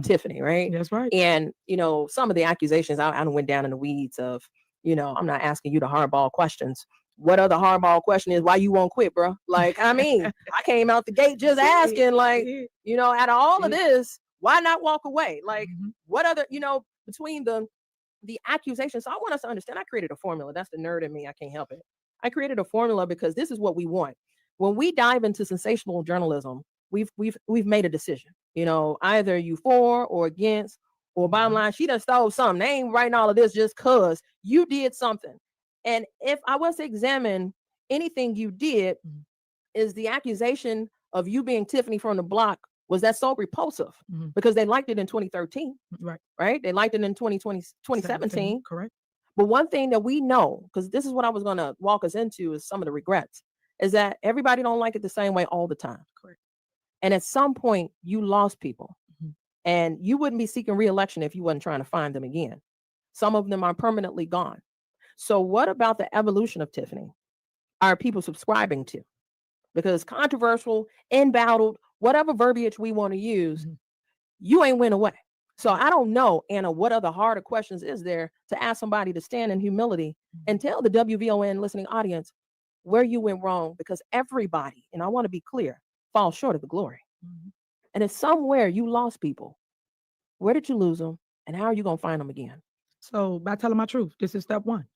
Tiffany, right? That's right. And, you know, some of the accusations, I went down in the weeds of, you know, I'm not asking you the hardball questions. What other hardball question is why you won't quit, bro? Like, I mean, I came out the gate just asking, like, you know, out of all of this, why not walk away? Like, what other, you know, between the accusations. So I want us to understand, I created a formula. That's the nerd in me. I can't help it. I created a formula because this is what we want. When we dive into sensational journalism, we've made a decision. You know, either you for or against, or bottom line, she done stole something. They ain't writing all of this just cause you did something. And if I was to examine anything you did, is the accusation of you being Tiffany from the block, was that so repulsive? Because they liked it in 2013. Right? They liked it in 2017. Correct. But one thing that we know, because this is what I was going to walk us into, is some of the regrets, is that everybody don't like it the same way all the time. Correct. And at some point, you lost people. And you wouldn't be seeking re-election if you wasn't trying to find them again. Some of them are permanently gone. So what about the evolution of Tiffany are people subscribing to? Because controversial, embattled, whatever verbiage we want to use, you ain't went away. So I don't know, Anna, what other harder questions is there to ask somebody to stand in humility and tell the WVON listening audience where you went wrong, because everybody, and I want to be clear, falls short of the glory. And if somewhere you lost people, where did you lose them? And how are you going to find them again? So by telling my truth, this is step one.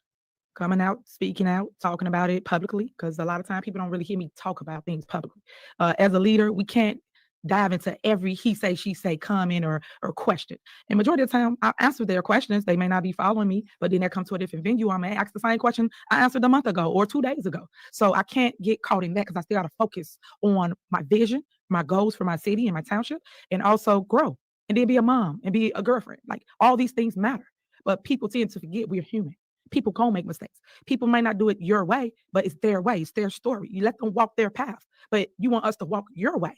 coming out, speaking out, talking about it publicly, because a lot of time people don't really hear me talk about things publicly. As a leader, we can't dive into every he say, she say comment or question. And majority of the time, I answer their questions. They may not be following me, but then they come to a different venue. I may ask the same question I answered a month ago or 2 days ago. So I can't get caught in that because I still got to focus on my vision, my goals for my city and my township, and also grow and then be a mom and be a girlfriend. Like all these things matter, but people tend to forget we're human. People gonna make mistakes. People might not do it your way, but it's their way. It's their story. You let them walk their path, but you want us to walk your way.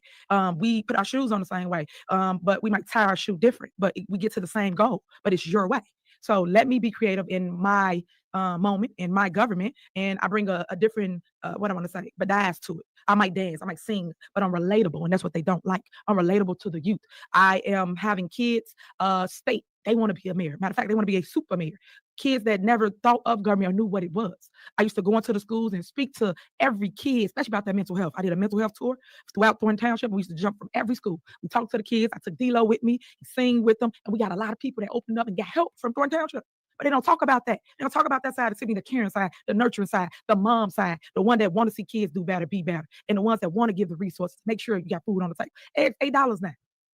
We put our shoes on the same way, but we might tie our shoe different, but we get to the same goal, but it's your way. So let me be creative in my moment, in my government, and I bring a different, what I want to say, badass to it. I might dance, I might sing, but I'm relatable, and that's what they don't like. I'm relatable to the youth. I am having kids state they want to be a mayor. Matter of fact, they want to be a super mayor. Kids that never thought of government or knew what it was. I used to go into the schools and speak to every kid, especially about that mental health. I did a mental health tour throughout Thornton Township. We used to jump from every school. We talked to the kids. I took D-Lo with me, sing with them, and we got a lot of people that opened up and got help from Thornton Township. But they don't talk about that. They don't talk about that side of the city, the caring side, the nurturing side, the mom side, the one that want to see kids do better, be better, and the ones that want to give the resources, make sure you got food on the table. It's $8 now.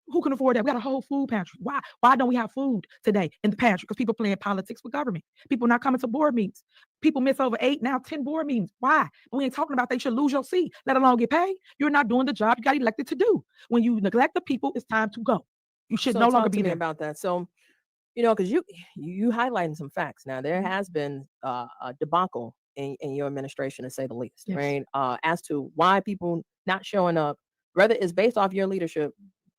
Who can afford that? We got a whole food pantry. Why don't we have food today in the pantry? Because people playing politics with government. People not coming to board meetings. People miss over 8, now 10 board meetings. Why? We ain't talking about they should lose your seat, let alone get paid. You're not doing the job you got elected to do. When you neglect the people, it's time to go. You should no longer be there. About that. So, because you highlighting some facts. Now, there has been a debacle in your administration, to say the least, Yes. right? As to why people not showing up, whether it's based off your leadership.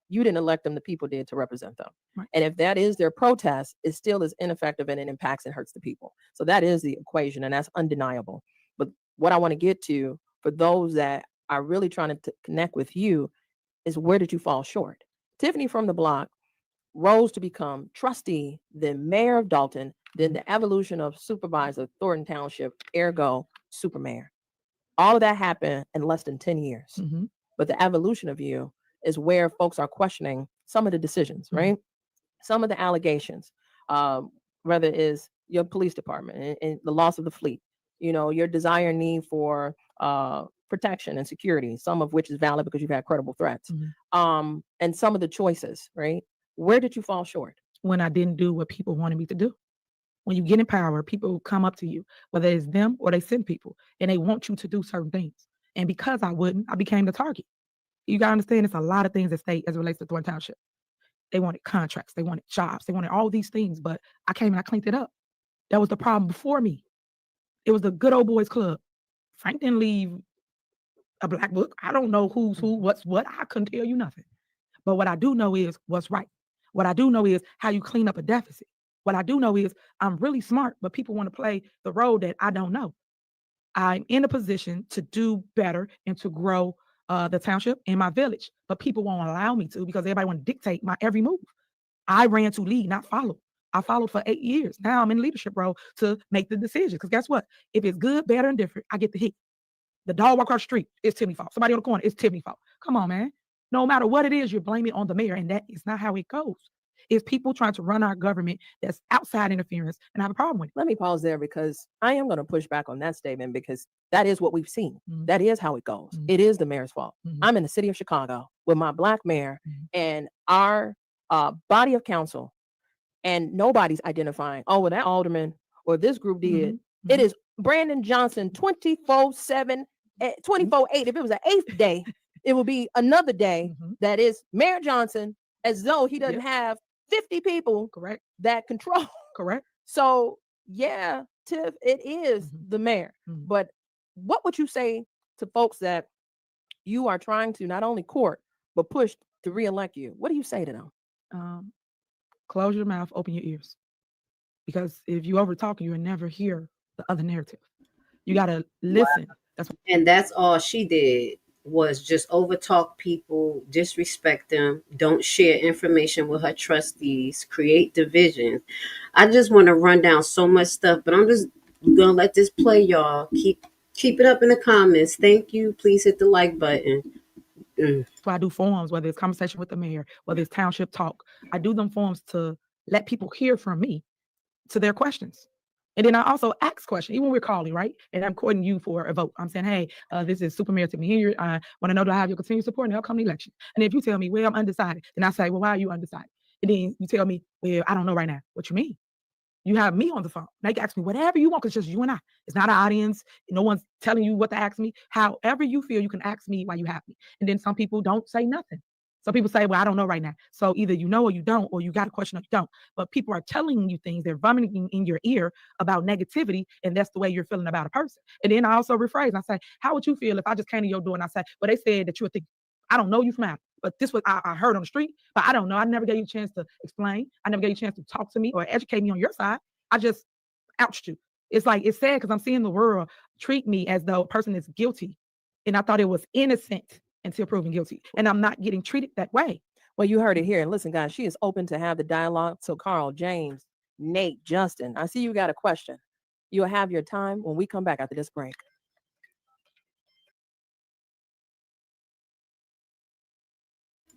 You didn't elect them, the people did to represent them. Right. And if that is their protest, it still is ineffective and it impacts and hurts the people. So that is the equation, and that's undeniable. But what I want to get to for those that are really trying to connect with you is, where did you fall short? Tiffany from the block rose to become trustee, then mayor of Dalton, then the evolution of supervisor of Thornton Township, ergo super mayor. All of that happened in less than 10 years. Mm-hmm. But the evolution of you is where folks are questioning some of the decisions, right? Some of the allegations, whether it is your police department and the loss of the fleet, your desire and need for protection and security, some of which is valid because you've had credible threats, and some of the choices, right? Where did you fall short? When I didn't do what people wanted me to do. When you get in power, people come up to you, whether it's them or they send people, and they want you to do certain things. And because I wouldn't, I became the target. You got to understand, it's a lot of things at stake as it relates to Thornton Township. They wanted contracts, they wanted jobs, they wanted all these things, but I came and I cleaned it up. That was the problem before me. It was the good old boys club. Frank didn't leave a black book. I don't know who's who, what's what. I couldn't tell you nothing. But what I do know is what's right. What I do know is how you clean up a deficit. What I do know is I'm really smart, but people want to play the role that I don't know. I'm in a position to do better and to grow the township and my village, but people won't allow me to because everybody want to dictate my every move. I ran to lead, not follow. I followed for 8 years. Now I'm in leadership role to make the decisions. Because guess what? If it's good, better, and different, I get the hit. The dog walk across the street, it's Tiffany's fault. Somebody on the corner, it's Tiffany's fault. Come on, man. No matter what it is, you're blaming it on the mayor, and that is not how it goes. It's people trying to run our government that's outside interference, and I have a problem with it. Let me pause there because I am going to push back on that statement because that is what we've seen. That is how it goes. It is the mayor's fault. I'm in the city of Chicago with my black mayor and our body of council, and nobody's identifying, oh, well, that alderman or this group did. It is Brandon Johnson 24/7, 24/8. If it was an 8th day, it would be another day that is Mayor Johnson, as though he doesn't have 50 people that control. Correct. So yeah, Tiff, it is the mayor. But what would you say to folks that you are trying to not only court, but push to reelect you? What do you say to them? Close your mouth, open your ears. Because if you over talk, you'll never hear the other narrative. You got to listen. That's all she did, was just overtalk people, disrespect them, don't share information with her trustees, create divisions. I just want to run down so much stuff, but I'm just gonna let this play, y'all. Keep it up in the comments. Thank you. Please hit the like button. That's why I do forums, whether it's conversation with the mayor, whether it's township talk. I do them forums to let people hear from me to their questions. And then I also ask questions, even when we're calling, right? And I'm courting you for a vote. I'm saying, hey, this is Super Mayor Tiffany Henyard. I want to know, do I have your continued support in the upcoming election? And if you tell me, well, I'm undecided, then I say, well, why are you undecided? And then you tell me, well, I don't know right now. What you mean? You have me on the phone. Now you can ask me whatever you want, because it's just you and I. It's not an audience. No one's telling you what to ask me. However you feel, you can ask me while you have me. And then some people don't say nothing. Some people say, well, I don't know right now. So either you know or you don't, or you got a question or you don't. But people are telling you things. They're vomiting in your ear about negativity, and that's the way you're feeling about a person. And then I also rephrase. I say, how would you feel if I just came to your door and I say, well, they said that you would think, I don't know you from Adam, but this was I heard on the street, but I don't know. I never gave you a chance to explain. I never gave you a chance to talk to me or educate me on your side. I just ouched you. It's like, it's sad because I'm seeing the world treat me as though a person is guilty. And I thought it was innocent until proven guilty. And I'm not getting treated that way. Well, you heard it here. And listen, guys, she is open to have the dialogue. So Carl, James, Nate, Justin, I see you got a question. You'll have your time when we come back after this break.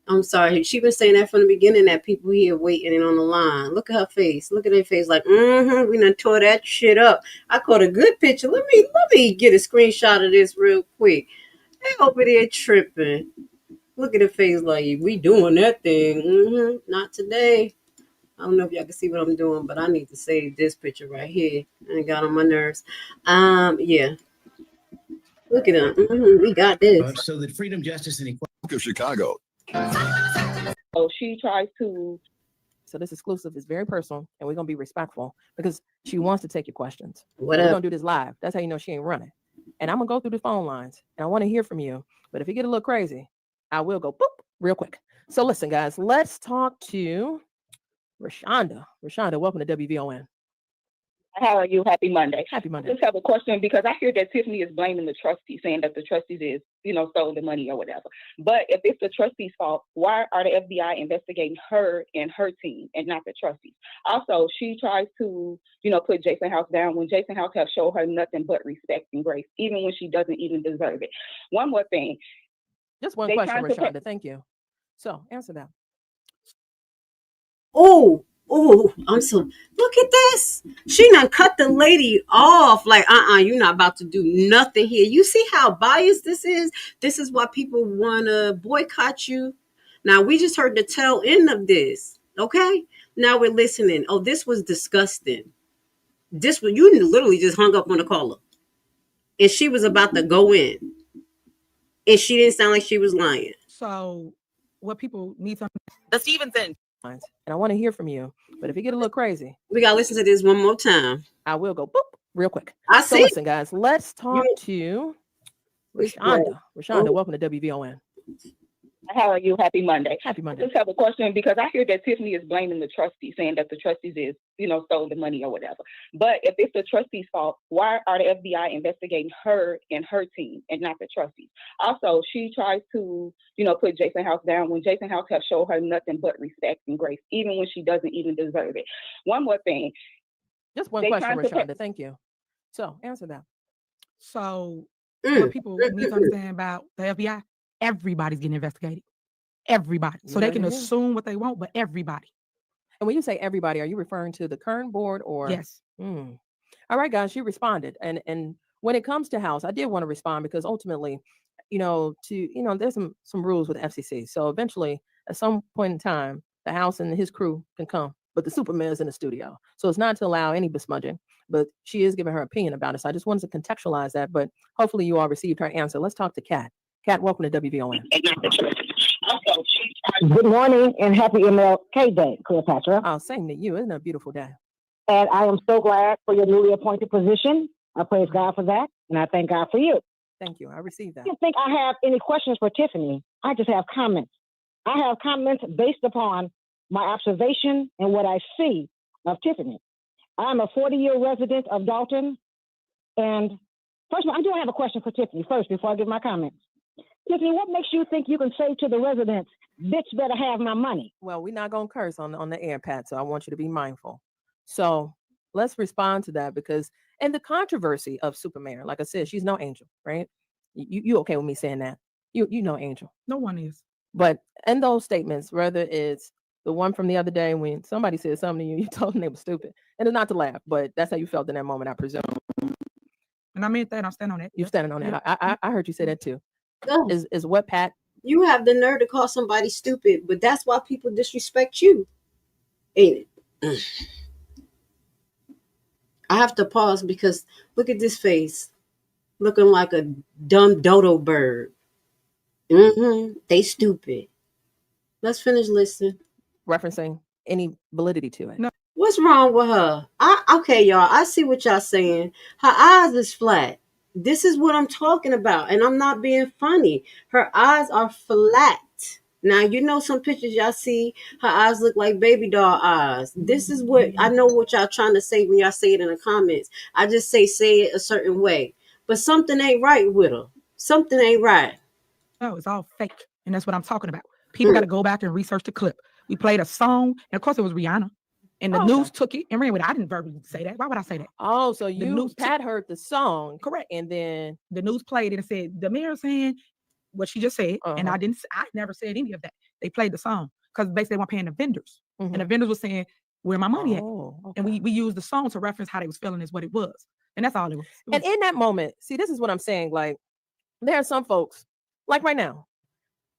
I'm sorry. She been saying that from the beginning, that people here waiting and on the line. Look at her face. Look at her face like, we done tore that shit up. I caught a good picture. Let me get a screenshot of this real quick. They over there tripping. Look at her face like, we doing that thing. Not today. I don't know if y'all can see what I'm doing, but I need to save this picture right here. I got on my nerves. Yeah. Look at them. We got this. So that freedom, justice, and equality of Chicago. So she tries to. So this exclusive is very personal, and we're gonna be respectful because she wants to take your questions. We're gonna do this live. That's how you know she ain't running. And I'm gonna go through the phone lines, and I want to hear from you. But if you get a little crazy, I will go boop real quick. So listen, guys, let's talk to Rashonda. Rashonda, welcome to WVON. How are you? Happy Monday. Happy Monday. I just have a question because I hear that Tiffany is blaming the trustees, saying that the trustees is, stole the money or whatever. But if it's the trustees' fault, why are the FBI investigating her and her team and not the trustees? Also, she tries to, put Jason House down when Jason House have showed her nothing but respect and grace, even when she doesn't even deserve it. One more thing. Just one question, Rashonda. Thank you. So answer that. Oh, look at this. She done cut the lady off. Like, you're not about to do nothing here. You see how biased this is? This is why people want to boycott you. Now, we just heard the tail end of this. Okay? Now we're listening. Oh, this was disgusting. You literally just hung up on the caller. And she was about to go in. And she didn't sound like she was lying. So what people need to the Stevenson. And I want to hear from you. But if you get a little crazy, we got to listen to this one more time. I will go boop real quick. So listen, guys, let's talk to Rashonda. Rashonda, welcome to WVON. How are you? Happy Monday. Happy Monday. I just have a question because I hear that Tiffany is blaming the trustees, saying that the trustees is, stole the money or whatever. But if it's the trustees' fault, why are the FBI investigating her and her team and not the trustees? Also, she tries to, put Jason House down when Jason House have showed her nothing but respect and grace, even when she doesn't even deserve it. One more thing. Just one question, Rashonda. Thank you. So answer that. So what people need to understand about the FBI, everybody's getting investigated. Everybody. So they can assume what they want, but everybody. And when you say everybody, are you referring to the current board or? Yes. All right, guys, she responded. And when it comes to House, I did want to respond because ultimately, there's some rules with the FCC. So eventually, at some point in time, the House and his crew can come, but the Superman's in the studio. So it's not to allow any besmudging, but she is giving her opinion about it. So I just wanted to contextualize that, but hopefully you all received her answer. Let's talk to Kat. Kat, welcome to WVON. Good morning and happy MLK Day, Cleopatra. Oh, same to you. Isn't it a beautiful day? And I am so glad for your newly appointed position. I praise God for that, and I thank God for you. Thank you. I received that. I don't think I have any questions for Tiffany. I just have comments. I have comments based upon my observation and what I see of Tiffany. I'm a 40-year resident of Dalton. And first of all, I do have a question for Tiffany first before I give my comments. Tiffany, what makes you think you can say to the residents, bitch better have my money? Well, we're not going to curse on the air, Pat, so I want you to be mindful. So let's respond to that because, and the controversy of Supermayor, like I said, she's no angel, right? You okay with me saying that? You know angel. No one is. But in those statements, whether it's The one from the other day when somebody said something to you, you told them they were stupid. And it's not to laugh, but that's how you felt in that moment, I presume. And I meant that. I'm standing on that. You're standing on that. I heard you say that too. No. Is what, Pat? You have the nerve to call somebody stupid, but that's why people disrespect you. Ain't it? I have to pause because look at this face. Looking like a dumb dodo bird. They stupid. Let's finish listening. Referencing any validity to it. No. What's wrong with her? Okay, y'all. I see what y'all saying. Her eyes is flat. This is what I'm talking about, and I'm not being funny. Her eyes are flat. Now, you know some pictures y'all see, her eyes look like baby doll eyes. This is what, I know what y'all trying to say when y'all say it in the comments. I just say it a certain way. But something ain't right with her. Something ain't right. No, it's all fake, and that's what I'm talking about. People got to go back and research the clip. We played a song, and of course it was Rihanna. And the news took it and ran with it. I didn't verbally say that. Why would I say that? Oh, so Pat heard the song. Correct. And then the news played it and said, the mayor saying what she just said. And I never said any of that. They played the song because basically they weren't paying the vendors. And the vendors were saying, where my money at? Okay. And we used the song to reference how they was feeling is what it was. And that's all it was. And in that moment, see, this is what I'm saying. Like, there are some folks, like right now,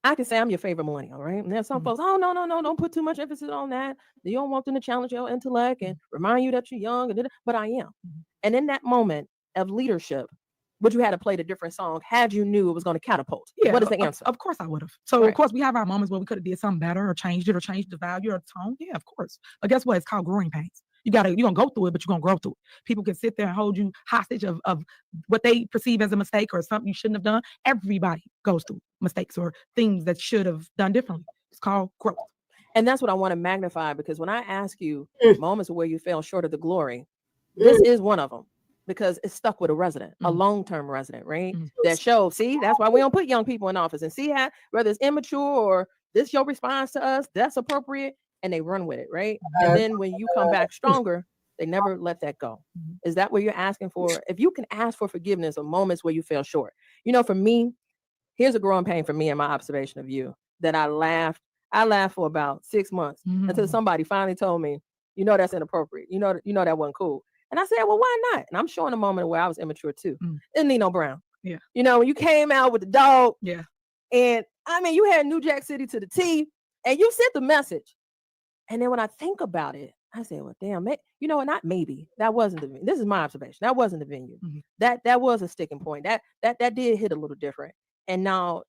I can say I'm your favorite millennial, right? And there's some folks, oh, no, don't put too much emphasis on that. You don't want them to challenge your intellect and remind you that you're young. But I am. And in that moment of leadership, would you have to play the different song had you knew it was going to catapult? Yeah, what is the answer? Of course I would have. So, of course, we have our moments where we could have did something better or changed it or changed the value or the tone. Yeah, of course. But guess what? It's called growing pains. You're going to go through it, but you're going to grow through it. People can sit there and hold you hostage of what they perceive as a mistake or something you shouldn't have done. Everybody goes through mistakes or things that should have done differently. It's called growth. And that's what I want to magnify, because when I ask you moments where you fell short of the glory, this is one of them, because it's stuck with a resident, a long-term resident, right? That shows, see, that's why we don't put young people in office, and see how, whether it's immature or this your response to us, that's appropriate, and they run with it, right? And then when you come back stronger, they never let that go. Is that what you're asking for? If you can ask for forgiveness of moments where you fell short. You know, for me, here's a growing pain for me and my observation of you, that I laughed for about 6 months until somebody finally told me, you know, that's inappropriate. You know that wasn't cool. And I said, well, why not? And I'm showing a moment where I was immature too. Isn't Nino Brown? Yeah. You know, when you came out with the dog. Yeah. And I mean, you had New Jack City to the T, and you sent the message. And then when I think about it, I said, well, damn, you know, not maybe. That wasn't the venue. This is my observation. That wasn't the venue. That was a sticking point. That did hit a little different. And now,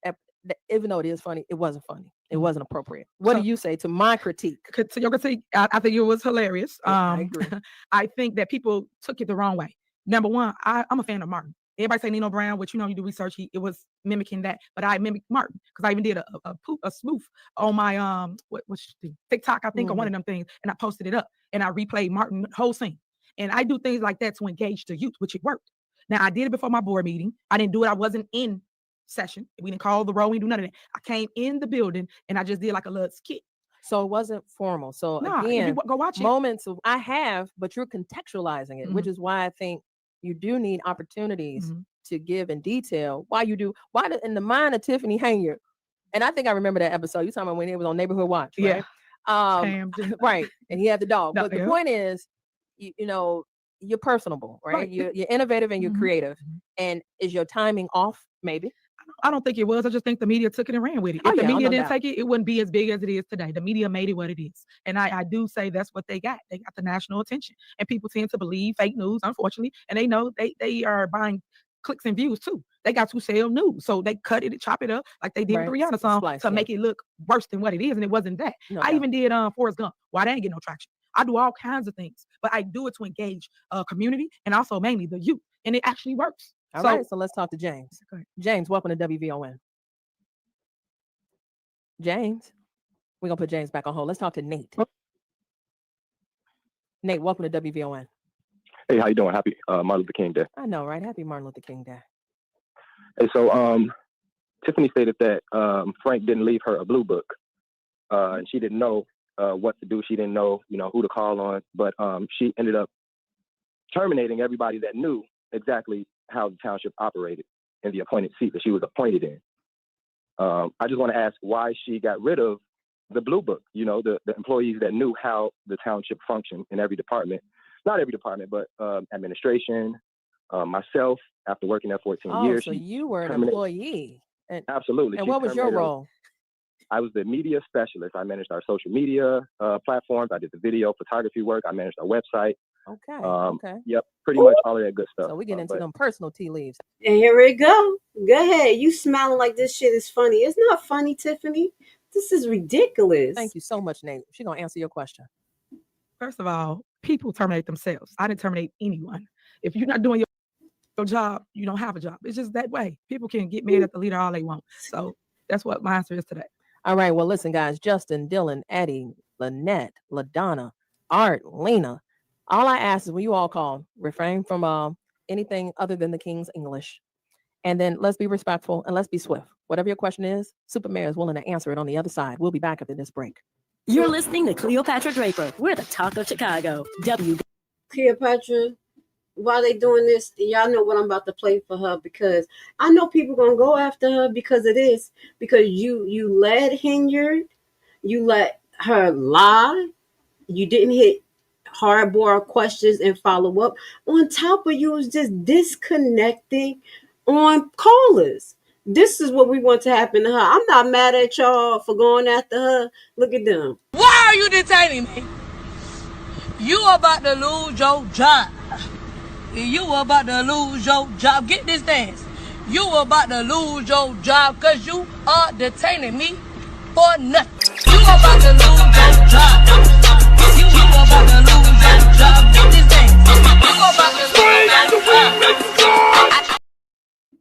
even though it is funny, it wasn't funny. It wasn't appropriate. What do you say to my critique? To your critique, I think it was hilarious. I agree. I think that people took it the wrong way. Number one, I'm a fan of Martin. Everybody say Nino Brown, which, you know, you do research, it was mimicking that, but I mimicked Martin because I even did a spoof on my what's TikTok, I think, or one of them things, and I posted it up and I replayed Martin whole scene. And I do things like that to engage the youth, which it worked. Now I did it before my board meeting. I didn't do it. I wasn't in session. We didn't call the roll. We didn't do none of that. I came in the building and I just did like a little skit. So it wasn't formal. So No, again, go watch it. moments of I have, but you're contextualizing it, which is why I think you do need opportunities to give in detail why you do. In the mind of Tiffany Henyard, and I think I remember that episode. You talking about when it was on Neighborhood Watch, right? Yeah. Right. And he had the dog. But the point is, you know, you're personable, right? You're innovative and you're creative. And is your timing off? Maybe. I don't think it was. I just think the media took it and ran with it. If the media didn't take it, it wouldn't be as big as it is today. The media made it what it is. And I do say that's what they got. They got the national attention. And people tend to believe fake news, unfortunately. And they know they are buying clicks and views too. They got to sell news. So they cut it and chop it up like they did with the Rihanna song to make it look worse than what it is. And it wasn't that. I even did Forrest Gump. Why they ain't get no traction? I do all kinds of things, but I do it to engage community and also mainly the youth. And it actually works. All right, so let's talk to James. James, welcome to WVON. James, we're going to put James back on hold. Let's talk to Nate. Nate, welcome to WVON. Hey, how you doing? Happy Martin Luther King Day. I know, right? Happy Martin Luther King Day. Hey, so Tiffany stated that Frank didn't leave her a blue book, and she didn't know what to do. She didn't know, who to call on, but she ended up terminating everybody that knew exactly how the township operated in the appointed seat that she was appointed in. I just want to ask why she got rid of the blue book, the employees that knew how the township functioned in every department. Not every department, but administration, myself, after working there 14 years. So you were an employee. Absolutely. And what was your role? I was the media specialist. I managed our social media platforms. I did the video photography work. I managed our website. Okay. Yep, pretty much all of that good stuff. So we get into them personal tea leaves. And here we go. Go ahead. You smiling like this shit is funny. It's not funny, Tiffany. This is ridiculous. Thank you so much, Nate. She's gonna answer your question. First of all, people terminate themselves. I didn't terminate anyone. If you're not doing your job, you don't have a job. It's just that way. People can get mad at the leader all they want. So that's what my answer is today. All right. Well, listen, guys. Justin, Dylan, Eddie, Lynette, LaDonna, Art, Lena. All I ask is when you all call, refrain from anything other than the King's English. And then let's be respectful and let's be swift. Whatever your question is, Super Mayor is willing to answer it on the other side. We'll be back after this break. You're listening to Cleopatra Draper. We're the talk of Chicago. Cleopatra, while they doing this, y'all know what I'm about to play for her, because I know people gonna go after her because of this. Because you led Henyard, you let her lie, you didn't hit hardball questions and follow up. On top of you was just disconnecting on callers. This is what we want to happen to her. I'm not mad at y'all for going after her. Look at them. Why are you detaining me? You about to lose your job. You about to lose your job. Get this dance. You about to lose your job because you are detaining me for nothing. You about to lose your job. You about to lose your job. Get this dance. You about to lose your job.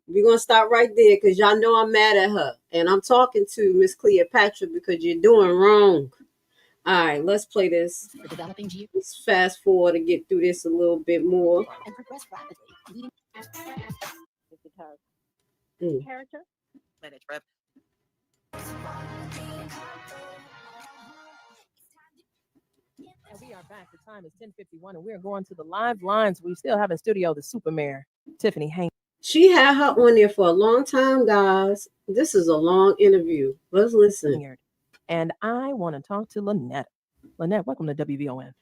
We're going to stop right there because y'all know I'm mad at her. And I'm talking to Miss Cleopatra because you're doing wrong. All right, let's play this. Let's fast forward to get through this a little bit more. And progress rapidly. Character. Let it rip. And we are back. The time is 10:51 and we're going to the live lines. We still have in studio the Super Mayor, Tiffany Henyard. She had her on there for a long time, guys. This is a long interview. Let's listen. And I want to talk to Lynette. Lynette, welcome to WVON.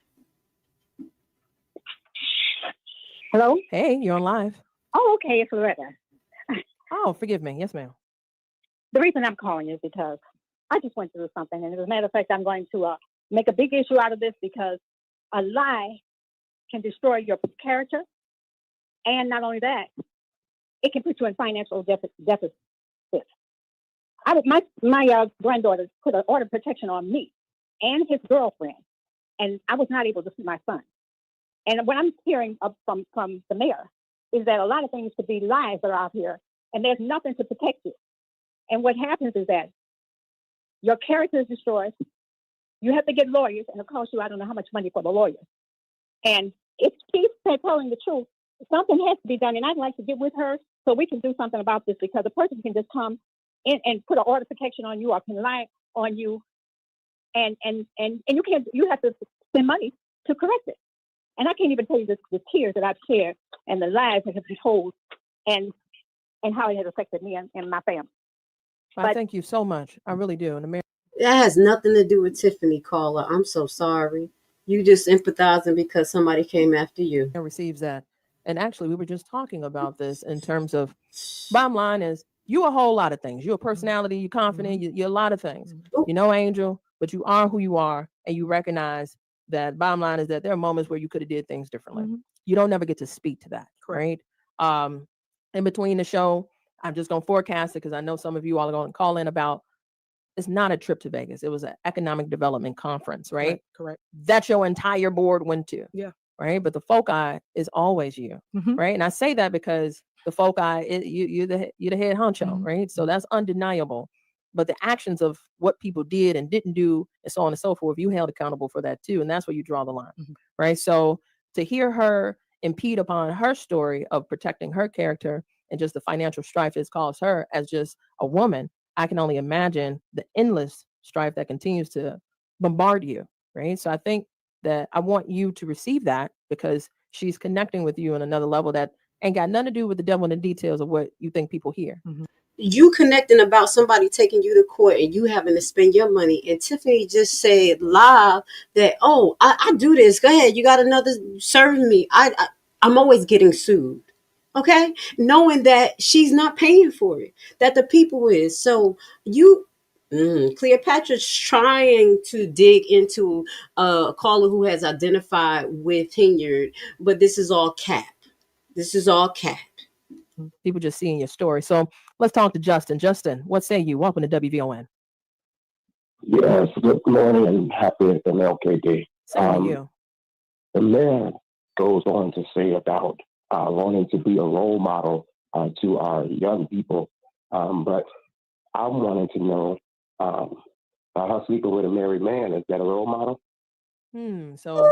Hello? Hey, you're on live. Oh, okay. It's Loretta. Oh, forgive me. Yes, ma'am. The reason I'm calling is because I just went through something. And as a matter of fact, I'm going to make a big issue out of this because a lie can destroy your character. And not only that, it can put you in financial deficit. My granddaughter put an order of protection on me and his girlfriend, and I was not able to see my son. And what I'm hearing from the mayor is that a lot of things could be lies that are out here, and there's nothing to protect you. And what happens is that your character is destroyed. You have to get lawyers, and it costs you I don't know how much money for the lawyer. And if she's telling the truth, something has to be done, and I'd like to get with her so we can do something about this, because a person can just come in and put an order of protection on you or can lie on you, and you can't. You have to spend money to correct it. And I can't even tell you the tears that I've shared and the lies that have been told, and how it has affected me and my family. I thank you so much. I really do. And That has nothing to do with Tiffany, caller. I'm so sorry. You just empathizing because somebody came after you. Receives that. And actually, we were just talking about this in terms of, bottom line is, you're a whole lot of things. You're a personality, you're confident, you're a lot of things. You know, Angel, but you are who you are, and you recognize that bottom line is that there are moments where you could have did things differently. You don't never get to speak to that, right? In between the show, I'm just going to forecast it because I know some of you all are going to call in about, it's not a trip to Vegas. It was an economic development conference, right? Correct. That your entire board went to. Yeah. Right. But the foci is always you. Right. And I say that because the foci, you're the head honcho. Right. So that's undeniable. But the actions of what people did and didn't do and so on and so forth, you held accountable for that too. And that's where you draw the line. Right. So to hear her impede upon her story of protecting her character and just the financial strife it's caused her as just a woman, I can only imagine the endless strife that continues to bombard you. Right. So I think that I want you to receive that because she's connecting with you on another level that ain't got nothing to do with the devil in the details of what you think people hear. you connecting about somebody taking you to court and you having to spend your money. And Tiffany just said live that, oh, I do this. Go ahead. You got another serve me. I'm always getting sued. Okay. Knowing that she's not paying for it, that the people is. So Cleopatra's trying to dig into a caller who has identified with Henyard, but this is all cap. This is all cap. People just seeing your story. So let's talk to Justin. Justin, what say you? Welcome to WVON. Yes, good morning and happy MLK Day. Same to you. The mayor goes on to say about wanting to be a role model to our young people, but I'm wanting to know her sleeping with a married man. Is that a role model? So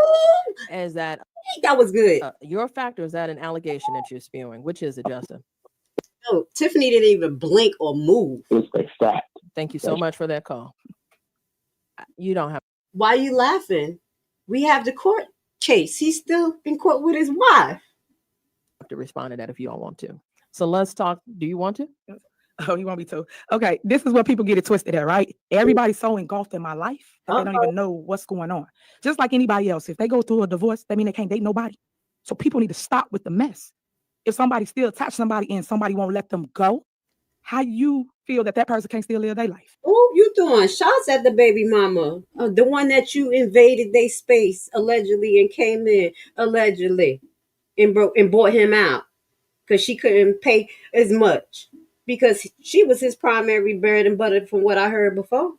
is that that was good? Your factor, is that an allegation that you're spewing? Which is it, Justin? No, Tiffany didn't even blink or move. It's a fact. Thank you so much for that call. You don't have. Why are you laughing? We have the court case. He's still in court with his wife. To respond to that if you don't want to. So let's talk. Do you want to? Oh, you want me to? Okay, this is where people get it twisted at, right? Everybody's so engulfed in my life that they don't even know what's going on. Just like anybody else, if they go through a divorce, that means they can't date nobody. So people need to stop with the mess. If somebody still attached somebody and somebody won't let them go, how you feel that person can't still live their life? Oh, you throwing shots at the baby mama, the one that you invaded their space allegedly and came in allegedly and bought him out because she couldn't pay as much because she was his primary bread and butter from what I heard before.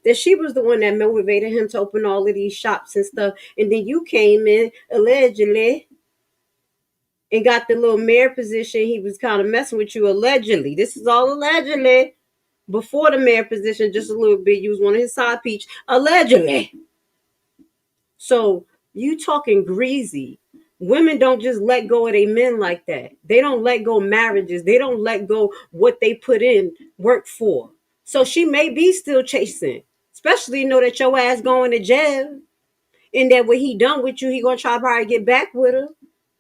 That she was the one that motivated him to open all of these shops and stuff, and then you came in allegedly and got the little mayor position. He was kind of messing with you allegedly. This is all allegedly. Before the mayor position, just a little bit, you was one of his side peach, allegedly. So you talking greasy. Women don't just let go of their men like that. They don't let go marriages. They don't let go what they put in work for. So she may be still chasing, especially know that your ass going to jail and that when he done with you, he gonna try to probably get back with her.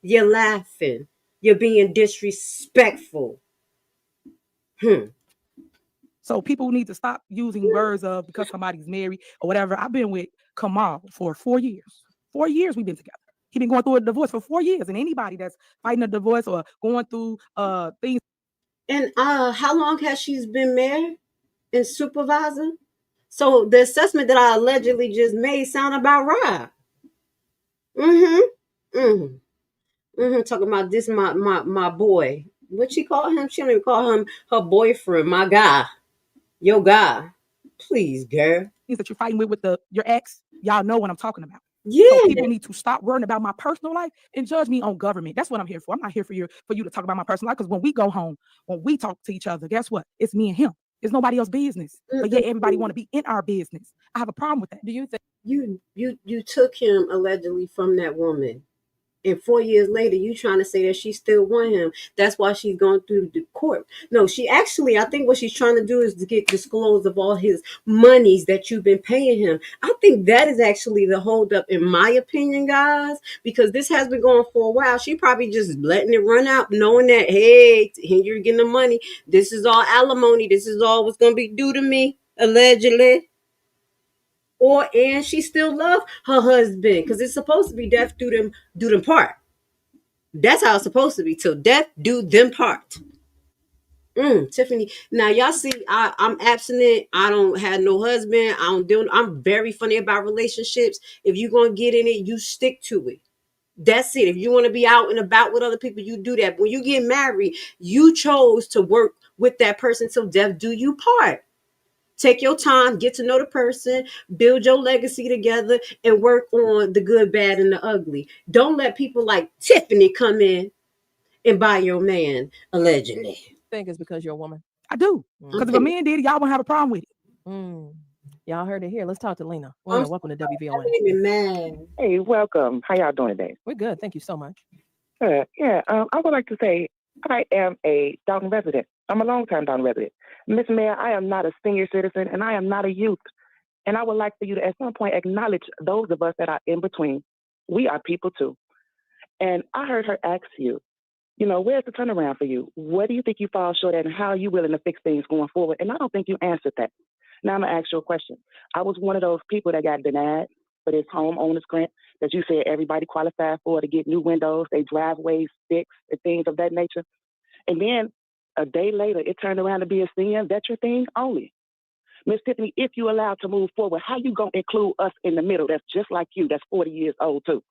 You're laughing. You're being disrespectful. So people need to stop using words of because somebody's married or whatever. I've been with Kamal for 4 years. 4 years we've been together. He's been going through a divorce for 4 years. And anybody that's fighting a divorce or going through things. And how long has she been married and supervisor? So the assessment that I allegedly just made sound about right. Talking about this my boy. What she call him? She don't even call him her boyfriend. My guy. Your guy. Please, girl. Things that you're fighting with your ex, y'all know what I'm talking about. Yeah. So people need to stop worrying about my personal life and judge me on government. That's what I'm here for. I'm not here for you to talk about my personal life, because when we go home, when we talk to each other, guess what? It's me and him. It's nobody else's business. But yet everybody want to be in our business. I have a problem with that. Do you think you took him allegedly from that woman? And 4 years later, you trying to say that she still want him. That's why she's going through the court. No, she actually, I think what she's trying to do is to get disclosed of all his monies that you've been paying him. I think that is actually the holdup, in my opinion, guys, because this has been going for a while. She probably just letting it run out, knowing that, hey, you're getting the money. This is all alimony. This is all what's going to be due to me, allegedly. And she still love her husband because it's supposed to be death do them part. That's how it's supposed to be, till death do them part. Tiffany. Now y'all see, I'm abstinent. I don't have no husband. I'm very funny about relationships. If you're gonna get in it, you stick to it. That's it. If you want to be out and about with other people, you do that. But when you get married, you chose to work with that person till death do you part. Take your time, get to know the person, build your legacy together, and work on the good, bad, and the ugly. Don't let people like Tiffany come in and buy your man, allegedly. Think it's because you're a woman? I do. Because if a man did it, y'all won't have a problem with it. Y'all heard it here. Let's talk to Lena. Lena, welcome to WVON. Hey, welcome. How y'all doing today? We're good. Thank you so much. I would like to say I am a Dalton resident. I'm a long-time Dalton resident. Miss Mayor, I am not a senior citizen, and I am not a youth. And I would like for you to, at some point, acknowledge those of us that are in between. We are people, too. And I heard her ask you, You know, where's the turnaround for you? What do you think you fall short at, and how are you willing to fix things going forward? And I don't think you answered that. Now I'm going to ask you a question. I was one of those people that got denied for this homeowners grant that you said everybody qualified for to get new windows, they driveways fixed, and things of that nature. And then a day later, it turned around to be a senior veteran thing only. Miss Tiffany, if you allowed to move forward, how you going to include us in the middle that's just like you, that's 40 years old too?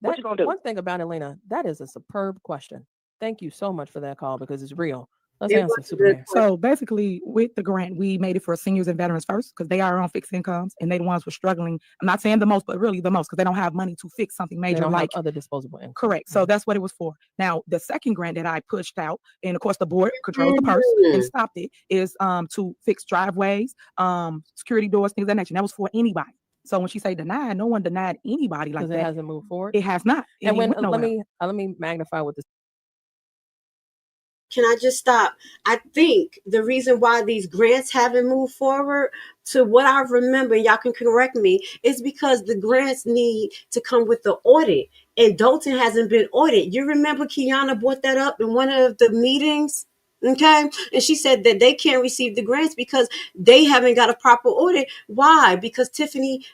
What you going to do? One thing about Elena, that is a superb question. Thank you so much for that call because it's real. Let's answer, Superman. So basically, with the grant, we made it for seniors and veterans first because they are on fixed incomes and they the ones who are struggling. I'm not saying the most, but really the most because they don't have money to fix something They major don't like have other disposable income. Correct. So that's what it was for. Now, the second grant that I pushed out, and of course the board controls the purse and stopped it, is to fix driveways, security doors, things of that nature. And that was for anybody. So when she say denied, no one denied anybody like that. It hasn't moved forward. It has not. It And when ain't went nowhere. let me magnify with this. Can I just stop? I think the reason why these grants haven't moved forward, to what I remember, y'all can correct me, is because the grants need to come with the audit. And Dalton hasn't been audited. You remember Kiana brought that up in one of the meetings? Okay. And she said that they can't receive the grants because they haven't got a proper audit. Why? Because Tiffany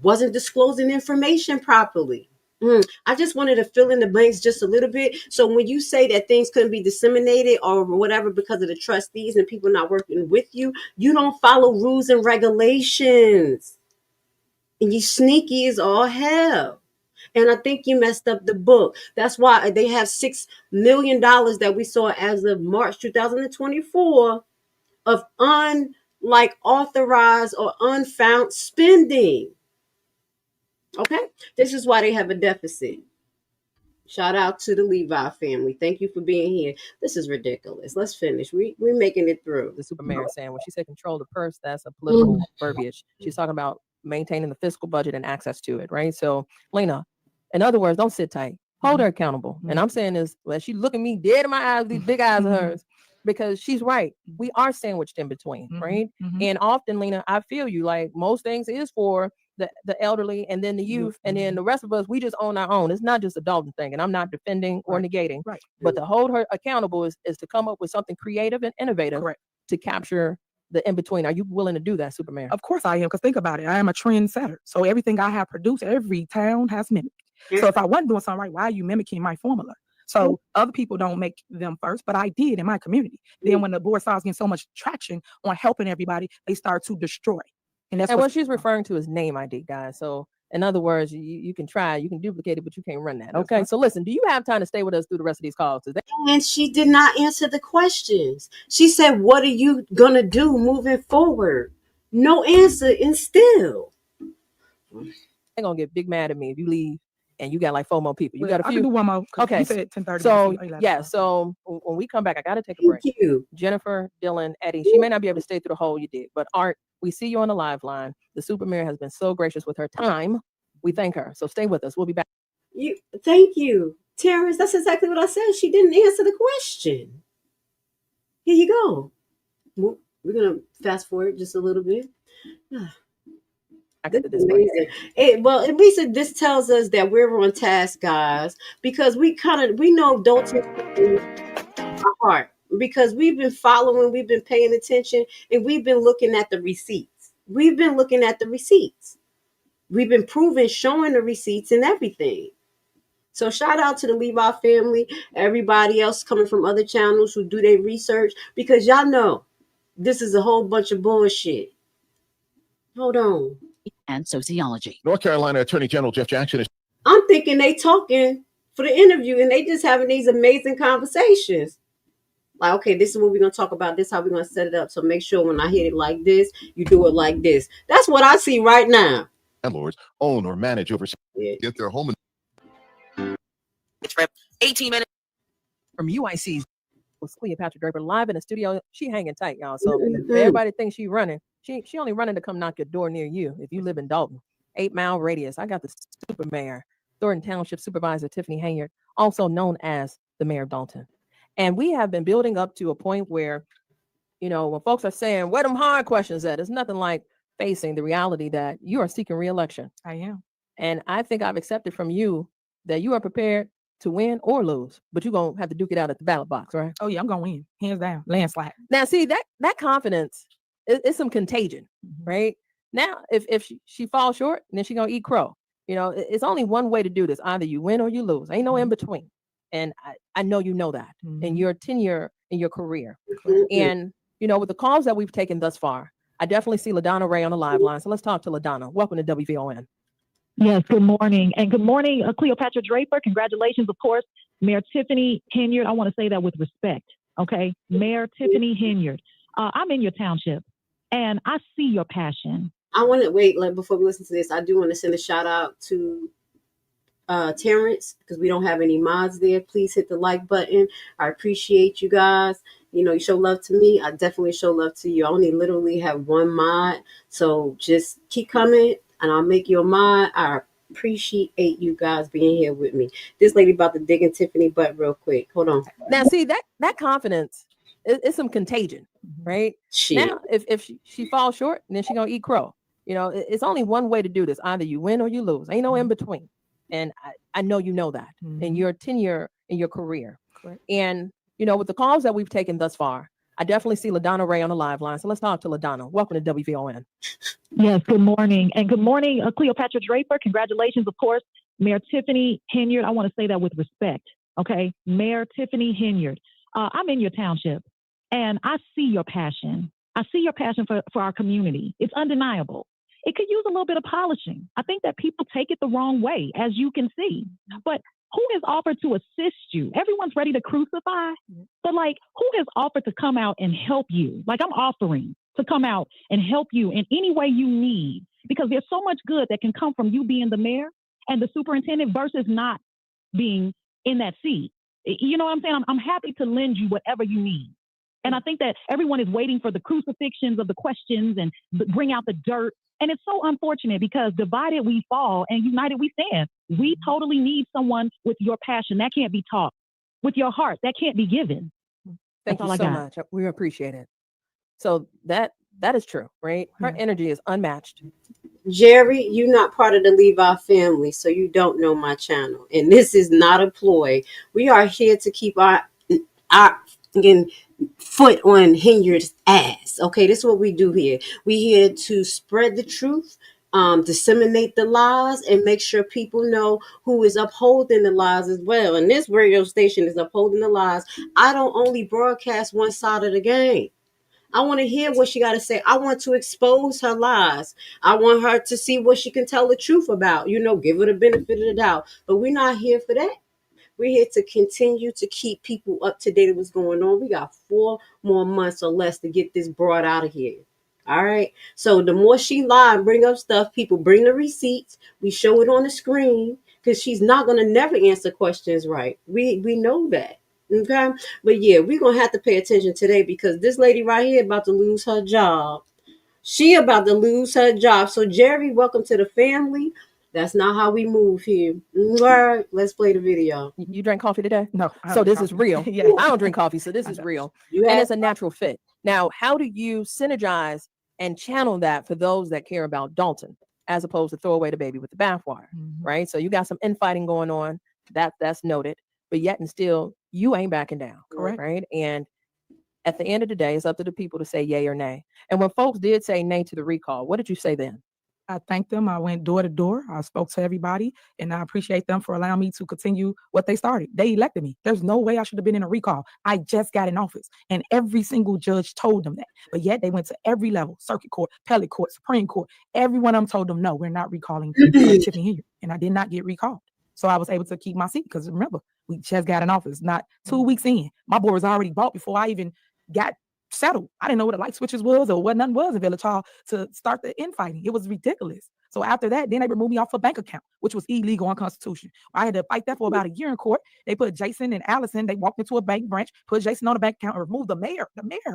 wasn't disclosing information properly. I just wanted to fill in the blanks just a little bit. So when you say that things couldn't be disseminated or whatever because of the trustees and people not working with you, you don't follow rules and regulations. And you sneaky as all hell. And I think you messed up the book. That's why they have $6 million that we saw as of March 2024 of authorized or unfound spending. Okay, this is why they have a deficit. Shout out to the Levi family. Thank you for being here. This is ridiculous. Let's finish. We're making it through. The Superman saying when she said control the purse, that's a political verbiage. She's talking about maintaining the fiscal budget and access to it, right? So, Lena, in other words, don't sit tight. Hold her accountable. And I'm saying this, well, she looking me dead in my eyes, these big eyes of hers, because she's right. We are sandwiched in between, right? And often, Lena, I feel you, like most things is for the elderly and then the youth and then the rest of us, we just own our own. It's not just a Dalton thing, and I'm not defending or negating, but to hold her accountable is to come up with something creative and innovative to capture the in-between. Are you willing to do that, Superman? Of course I am, because think about it. I am a trendsetter. So everything I have produced, every town has mimicked. So if I wasn't doing something right, why are you mimicking my formula? So other people don't make them first, but I did in my community. Then when the board starts getting so much traction on helping everybody, they start to destroy. And that's what she's referring to is name ID, guys. So in other words, you can try, you can duplicate it, but you can't run that. Okay. So listen, do you have time to stay with us through the rest of these calls today? And she did not answer the questions. She said, what are you going to do moving forward? No answer. And still. They're going to get big mad at me if you leave and you got like 4 more people. You got a few? I can do one more. Okay. You said 10:30. So yeah. So when we come back, I got to take a break. Thank you. Jennifer, Dylan, Eddie, she may not be able to stay through the whole you did, but Art, we see you on the live line. The Superman has been so gracious with her time. We thank her. So stay with us. We'll be back. Thank you, Terrence. That's exactly what I said. She didn't answer the question. Here you go. We're going to fast forward just a little bit. This is amazing. Well, at least this tells us that we're on task, guys, because we know don't take our heart, because we've been following, we've been paying attention, and we've been looking at the receipts. We've been proving, showing the receipts and everything. So shout out to the Levi family, everybody else coming from other channels who do their research, because y'all know this is a whole bunch of bullshit. Hold on. And sociology. North Carolina Attorney General Jeff Jackson is. I'm thinking they talking for the interview and they just having these amazing conversations. Like, okay, this is what we're going to talk about. This is how we're going to set it up. So make sure when I hit it like this, you do it like this. That's what I see right now. Landlords own or manage over. Get their home. Trip 18 minutes from UIC's Cleopatra Draper live in the studio. She hanging tight, y'all. So everybody thinks she running. She only running to come knock your door near you if you live in Dalton. 8-mile radius. I got the super mayor, Thornton Township Supervisor Tiffany Henyard, also known as the Mayor of Dalton. And we have been building up to a point where, you know, when folks are saying, where them hard questions at, it's nothing like facing the reality that you are seeking re-election. I am. And I think I've accepted from you that you are prepared to win or lose, but you're gonna have to duke it out at the ballot box, right? Oh yeah, I'm gonna win, hands down, landslide. Now, see that confidence is some contagion, right? Now, if she falls short, then she's gonna eat crow. You know, it's only one way to do this: either you win or you lose. Ain't no in between. And I know you know that in your tenure in your career. And you know, with the calls that we've taken thus far, I definitely see LaDonna Ray on the live line. So let's talk to LaDonna. Welcome to WVON. Yes, good morning. And good morning, Cleopatra Draper. Congratulations, of course, Mayor Tiffany Henyard. I want to say that with respect, okay? Mayor Tiffany Henyard. I'm in your township, and I see your passion. I want to wait, before we listen to this, I do want to send a shout out to Terrence, because we don't have any mods there. Please hit the like button. I appreciate you guys. You know, you show love to me. I definitely show love to you. I only literally have one mod. So just keep coming and I'll make you a mod. I appreciate you guys being here with me. This lady about to dig in Tiffany butt real quick. Hold on. Now, see that confidence is some contagion, right? Shit. Now, if she falls short, then she's gonna eat crow. You know, it's only one way to do this: either you win or you lose. Ain't no in between. And I know you know that in your tenure in your career. Correct. And you know, with the calls that we've taken thus far, I definitely see LaDonna Ray on the live line. So let's talk to LaDonna. Welcome to WVON. Yes, good morning. And good morning, Cleopatra Draper. Congratulations, of course, Mayor Tiffany Henyard. I want to say that with respect, okay? Mayor Tiffany Henyard. I'm in your township, and I see your passion. I see your passion for our community. It's undeniable. It could use a little bit of polishing. I think that people take it the wrong way, as you can see. But who has offered to assist you? Everyone's ready to crucify, but like, who has offered to come out and help you? Like, I'm offering to come out and help you in any way you need, because there's so much good that can come from you being the mayor and the superintendent versus not being in that seat. You know what I'm saying? I'm happy to lend you whatever you need. And I think that everyone is waiting for the crucifixions of the questions and bring out the dirt. And it's so unfortunate, because divided we fall and united we stand. We totally need someone with your passion. That can't be taught. With your heart, that can't be given. Thank you so much. We appreciate it. So that is true, right? Her energy is unmatched. Jerry, you're not part of the Levi family, so you don't know my channel. And this is not a ploy. We are here to keep our again, foot on Henyard's ass. Okay, this is what we do here. We here to spread the truth, disseminate the lies, and make sure people know who is upholding the lies as well. And this radio station is upholding the lies. I don't only broadcast one side of the game. I want to hear what she got to say. I want to expose her lies. I want her to see what she can tell the truth about. You know, give her the benefit of the doubt. But we're not here for that. We're here to continue to keep people up to date with what's going on. We got 4 more months or less to get this brought out of here. All right. So the more she lie and bring up stuff, people bring the receipts. We show it on the screen, because she's not going to never answer questions right. We know that. Okay. But yeah, we're going to have to pay attention today, because this lady right here about to lose her job. She about to lose her job. So Jerry, welcome to the family. That's not how we move here. All right, let's play the video. You drank coffee today? No. So this is real. Yeah. I don't drink coffee, so this is real. And it's a natural fit. Now, how do you synergize and channel that for those that care about Dalton, as opposed to throw away the baby with the bathwater, right? So you got some infighting going on. That's noted. But yet and still, you ain't backing down. Correct. Right? And at the end of the day, it's up to the people to say yay or nay. And when folks did say nay to the recall, what did you say then? I thanked them. I went door to door. I spoke to everybody, and I appreciate them for allowing me to continue what they started. They elected me. There's no way I should have been in a recall. I just got in office, and every single judge told them that. But yet they went to every level: circuit court, appellate court, Supreme Court. Every one of them told them, no, we're not recalling Tiffany Henyard. And I did not get recalled. So I was able to keep my seat, because remember, we just got in office, not 2 weeks in. My board was already bought before I even got settled. I didn't know what the light switches was or what nothing was in Village Hall to start the infighting. It was ridiculous. So after that, then they removed me off a bank account, which was illegal, unconstitutional. I had to fight that for about a year in court. They put Jason and Allison, they walked into a bank branch, put Jason on the bank account, and removed the mayor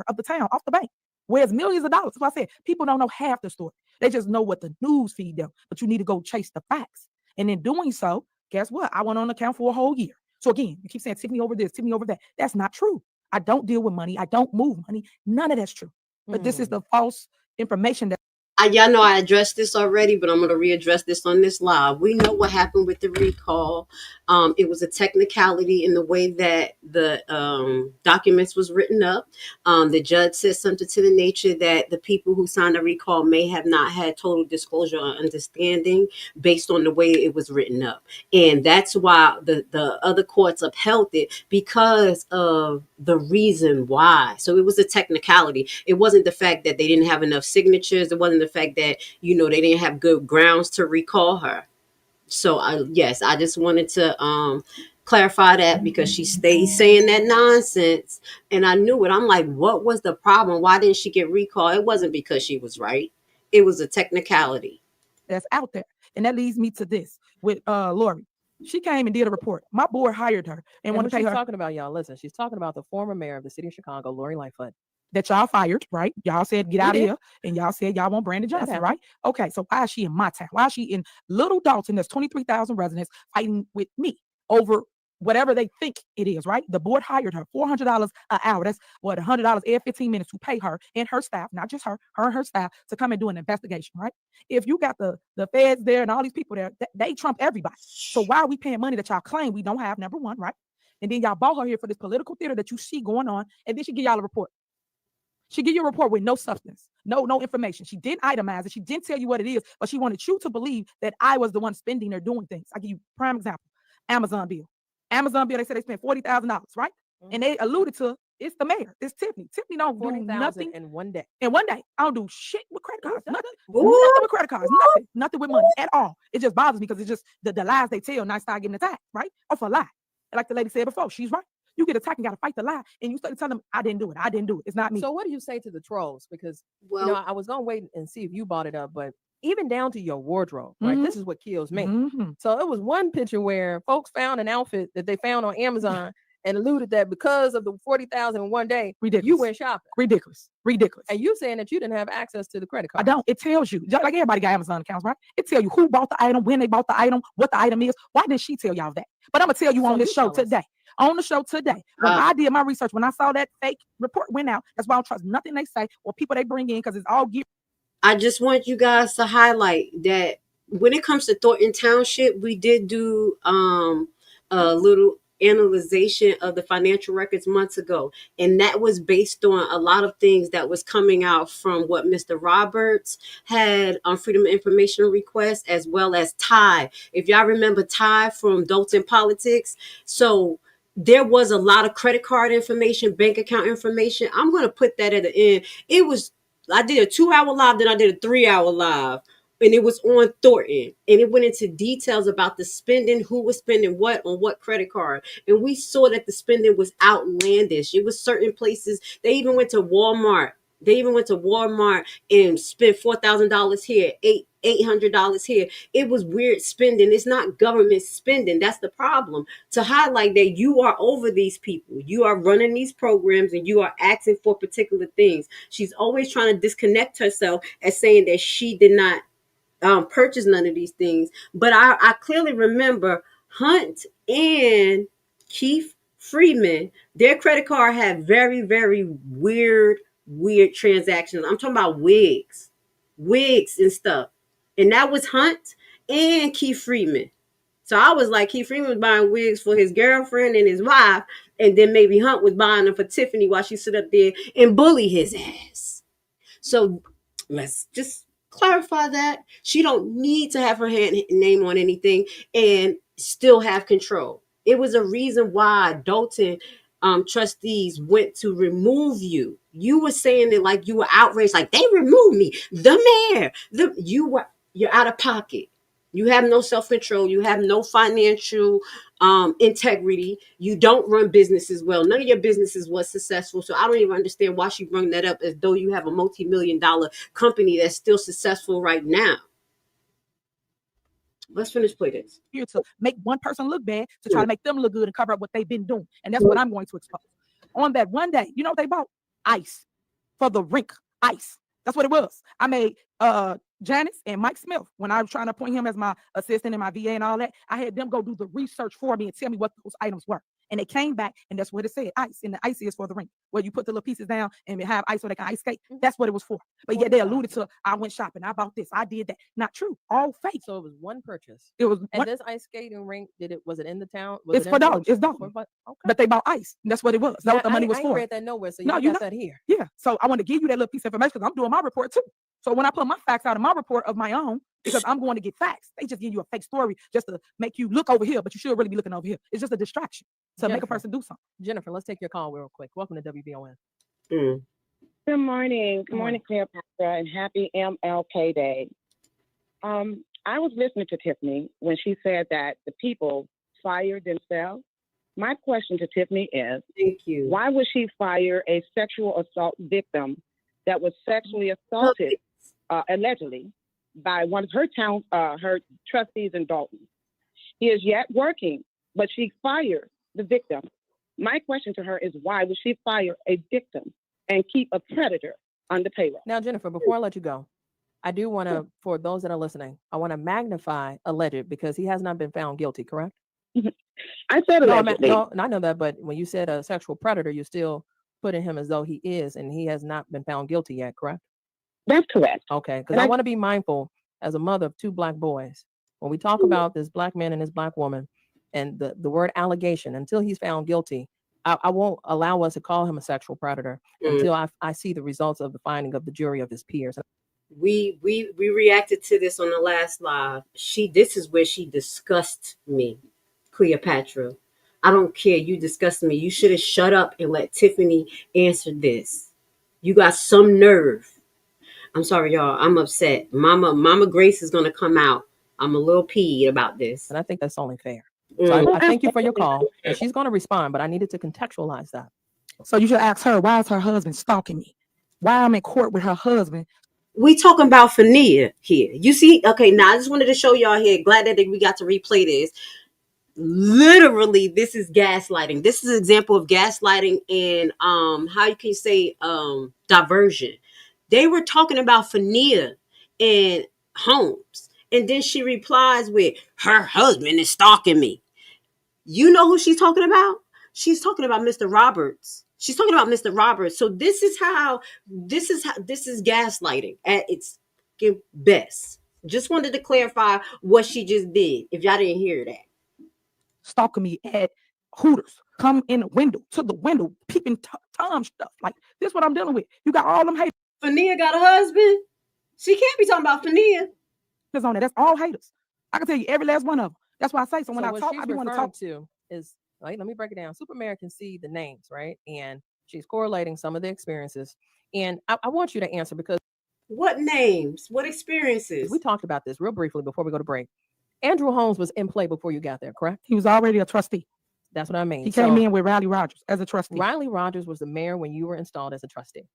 of the town off the bank. Whereas millions of dollars. That's why I said people don't know half the story. They just know what the news feed them, but you need to go chase the facts. And in doing so, guess what? I went on the account for a whole year. So again, you keep saying, Tiffany over this, Tiffany over that. That's not true. I don't deal with money. I don't move money. None of that's true. But this is the false information that Y'all know I addressed this already, but I'm going to readdress this on this live. We know what happened with the recall. It was a technicality in the way that the documents was written up. The judge said something to the nature that the people who signed the recall may have not had total disclosure or understanding based on the way it was written up. And that's why the other courts upheld it, because of the reason why. So it was a technicality. It wasn't the fact that they didn't have enough signatures. It wasn't the fact that, they didn't have good grounds to recall her. So I just wanted to clarify that, because she stayed saying that nonsense, and I knew it. I'm like, what was the problem? Why didn't she get recalled? It wasn't because she was right. It was a technicality. That's out there. And that leads me to this with Lori. She came and did a report. My board hired her and want to pay her. She's talking about, y'all, listen, she's talking about the former mayor of the city of Chicago, Lori Lightfoot. That y'all fired, right? Y'all said, get out of here. And y'all said y'all want Brandon Johnson, right? Okay, so why is she in my town? Why is she in Little Dalton? There's 23,000 residents fighting with me over whatever they think it is, right? The board hired her $400 an hour. That's what, $100 every 15 minutes to pay her and her staff, not just her and her staff, to come and do an investigation, right? If you got the feds there and all these people there, they trump everybody. So why are we paying money that y'all claim we don't have, number one, right? And then y'all bought her here for this political theater that you see going on, and then she give y'all a report. She give you a report with no substance, no information. She didn't itemize it. She didn't tell you what it is, but she wanted you to believe that I was the one spending or doing things. I'll give you prime example. Amazon bill, they said they spent $40,000, right? And they alluded to, it's the mayor, it's Tiffany. Tiffany don't do nothing in one day. In one day, I don't do shit with credit cards, nothing with credit cards, nothing with money at all. It just bothers me because it's just the lies they tell, and I start getting attacked, right? Off a lie. Like the lady said before, she's right. You get attacked and got to fight the lie, and you start to tell them, I didn't do it. It's not me. So what do you say to the trolls? Because, I was going to wait and see if you brought it up, but even down to your wardrobe, right? This is what kills me. So it was one picture where folks found an outfit that they found on Amazon and alluded that because of the 40,000 in one day, you went shopping. Ridiculous. And you saying that you didn't have access to the credit card. I don't. It tells you, just like everybody got Amazon accounts, right? It tells you who bought the item, when they bought the item, what the item is. Why didn't she tell y'all that? But I'm going to tell you on this show today. On the show today, when I did my research, when I saw that fake report went out, that's why I don't trust nothing they say or people they bring in, because it's all geared. I just want you guys to highlight that when it comes to Thornton Township, we did do a little analyzation of the financial records months ago, and that was based on a lot of things that was coming out from what Mr. Roberts had on Freedom of Information request, as well as Ty. If y'all remember Ty from Dalton Politics, so there was a lot of credit card information, bank account information. I'm going to put that at the end. I did a 2-hour live, then I did a 3-hour live, and it was on Thornton, and it went into details about the spending, who was spending what on what credit card. And we saw that the spending was outlandish. It was certain places. They even went to Walmart. And spent $4,000 here, $800 here. It was weird spending. It's not government spending. That's the problem. To highlight that you are over these people. You are running these programs and you are asking for particular things. She's always trying to disconnect herself as saying that she did not purchase none of these things. But I clearly remember Hunt and Keith Freeman, their credit card had very, very weird transactions. I'm talking about wigs and stuff. And that was Hunt and Keith Freeman. So I was like, Keith Freeman was buying wigs for his girlfriend and his wife, and then maybe Hunt was buying them for Tiffany while she sit up there and bully his ass. So let's just clarify that. She don't need to have her name on anything and still have control. It was a reason why Dalton trustees went to remove you. You were saying it like you were outraged, like they removed me. The mayor, you're out of pocket. You have no self-control. You have no financial integrity. You don't run businesses well. None of your businesses was successful. So I don't even understand why she brought that up as though you have a multi-million-dollar company that's still successful right now. Let's finish play this. Here to make one person look bad, to try to make them look good and cover up what they've been doing. And that's what I'm going to expose. On that one day, you know what they bought? Ice for the rink. Ice. That's what it was. I made Janice and Mike Smith, when I was trying to appoint him as my assistant and my VA and all that, I had them go do the research for me and tell me what those items were. And it came back, and that's what it said, ice. And the ice is for the ring, where you put the little pieces down and have ice so they can ice skate. That's what it was for. But yet they alluded to, I went shopping, I bought this, I did that. Not true. All fake. So it was one purchase. It was And one, this ice skating rink, was it in the town? it's for dogs. It's dogs. Okay. But they bought ice. And that's what it was. That's what the money was I for. ain't read that nowhere, so you No, got that here. Yeah. So I want to give you that little piece of information because I'm doing my report too. So when I put my facts out of my report of my own, because I'm going to get facts, they just give you a fake story just to make you look over here, but you should really be looking over here. It's just a distraction to make a person do something. Jennifer, let's take your call real quick. Welcome to WVON. Good morning. Good morning, Cleopatra, and happy MLK Day. I was listening to Tiffany when she said that the people fired themselves. My question to Tiffany is, thank you. Why would she fire a sexual assault victim that was sexually assaulted, allegedly, by one of her trustees in Dalton? He is yet working, but she fired the victim. My question to her is, why would she fire a victim and keep a predator on the payroll? Now, Jennifer, before I let you go, I do want to, for those that are listening, I want to magnify alleged because he has not been found guilty, correct? I said allegedly. No, I know that, but when you said a sexual predator, you're still putting him as though he is, and he has not been found guilty yet, correct? That's correct. Okay, because I want to be mindful as a mother of 2 Black boys. When we talk about this Black man and this Black woman and the word allegation, until he's found guilty, I won't allow us to call him a sexual predator until I see the results of the finding of the jury of his peers. We reacted to this on the last live. This is where she discussed me, Cleopatra. I don't care. You discussed me. You should have shut up and let Tiffany answer this. You got some nerve. I'm sorry, y'all. I'm upset. Mama Grace is gonna come out. I'm a little peeved about this. And I think that's only fair. So I thank you for your call. And she's going to respond, but I needed to contextualize that. So you should ask her, why is her husband stalking me? Why I'm in court with her husband? We talking about Fania here. You see? Okay, now I just wanted to show y'all here. Glad that we got to replay this. Literally, this is gaslighting. This is an example of gaslighting and how you can say diversion. They were talking about Fania and Holmes. And then she replies with, her husband is stalking me. You know who she's talking about? She's talking about Mr. Roberts. She's talking about Mr. Roberts. So this is gaslighting at its best. Just wanted to clarify what she just did, if y'all didn't hear that. Stalking me at Hooters. Come in the window, to the window, peeping Tom stuff. Like, this is what I'm dealing with. You got all them haters. Fania got a husband? She can't be talking about Fania. On that. That's all haters. I can tell you every last one of them. That's why I say, so when I talk, I do want to talk to is, like, let me break it down. Supermare can see the names, right? And she's correlating some of the experiences. And I want you to answer because. What names? What experiences? We talked about this real briefly before we go to break. Andrew Holmes was in play before you got there, correct? He was already a trustee. That's what I mean. He came in with Riley Rogers as a trustee. Riley Rogers was the mayor when you were installed as a trustee.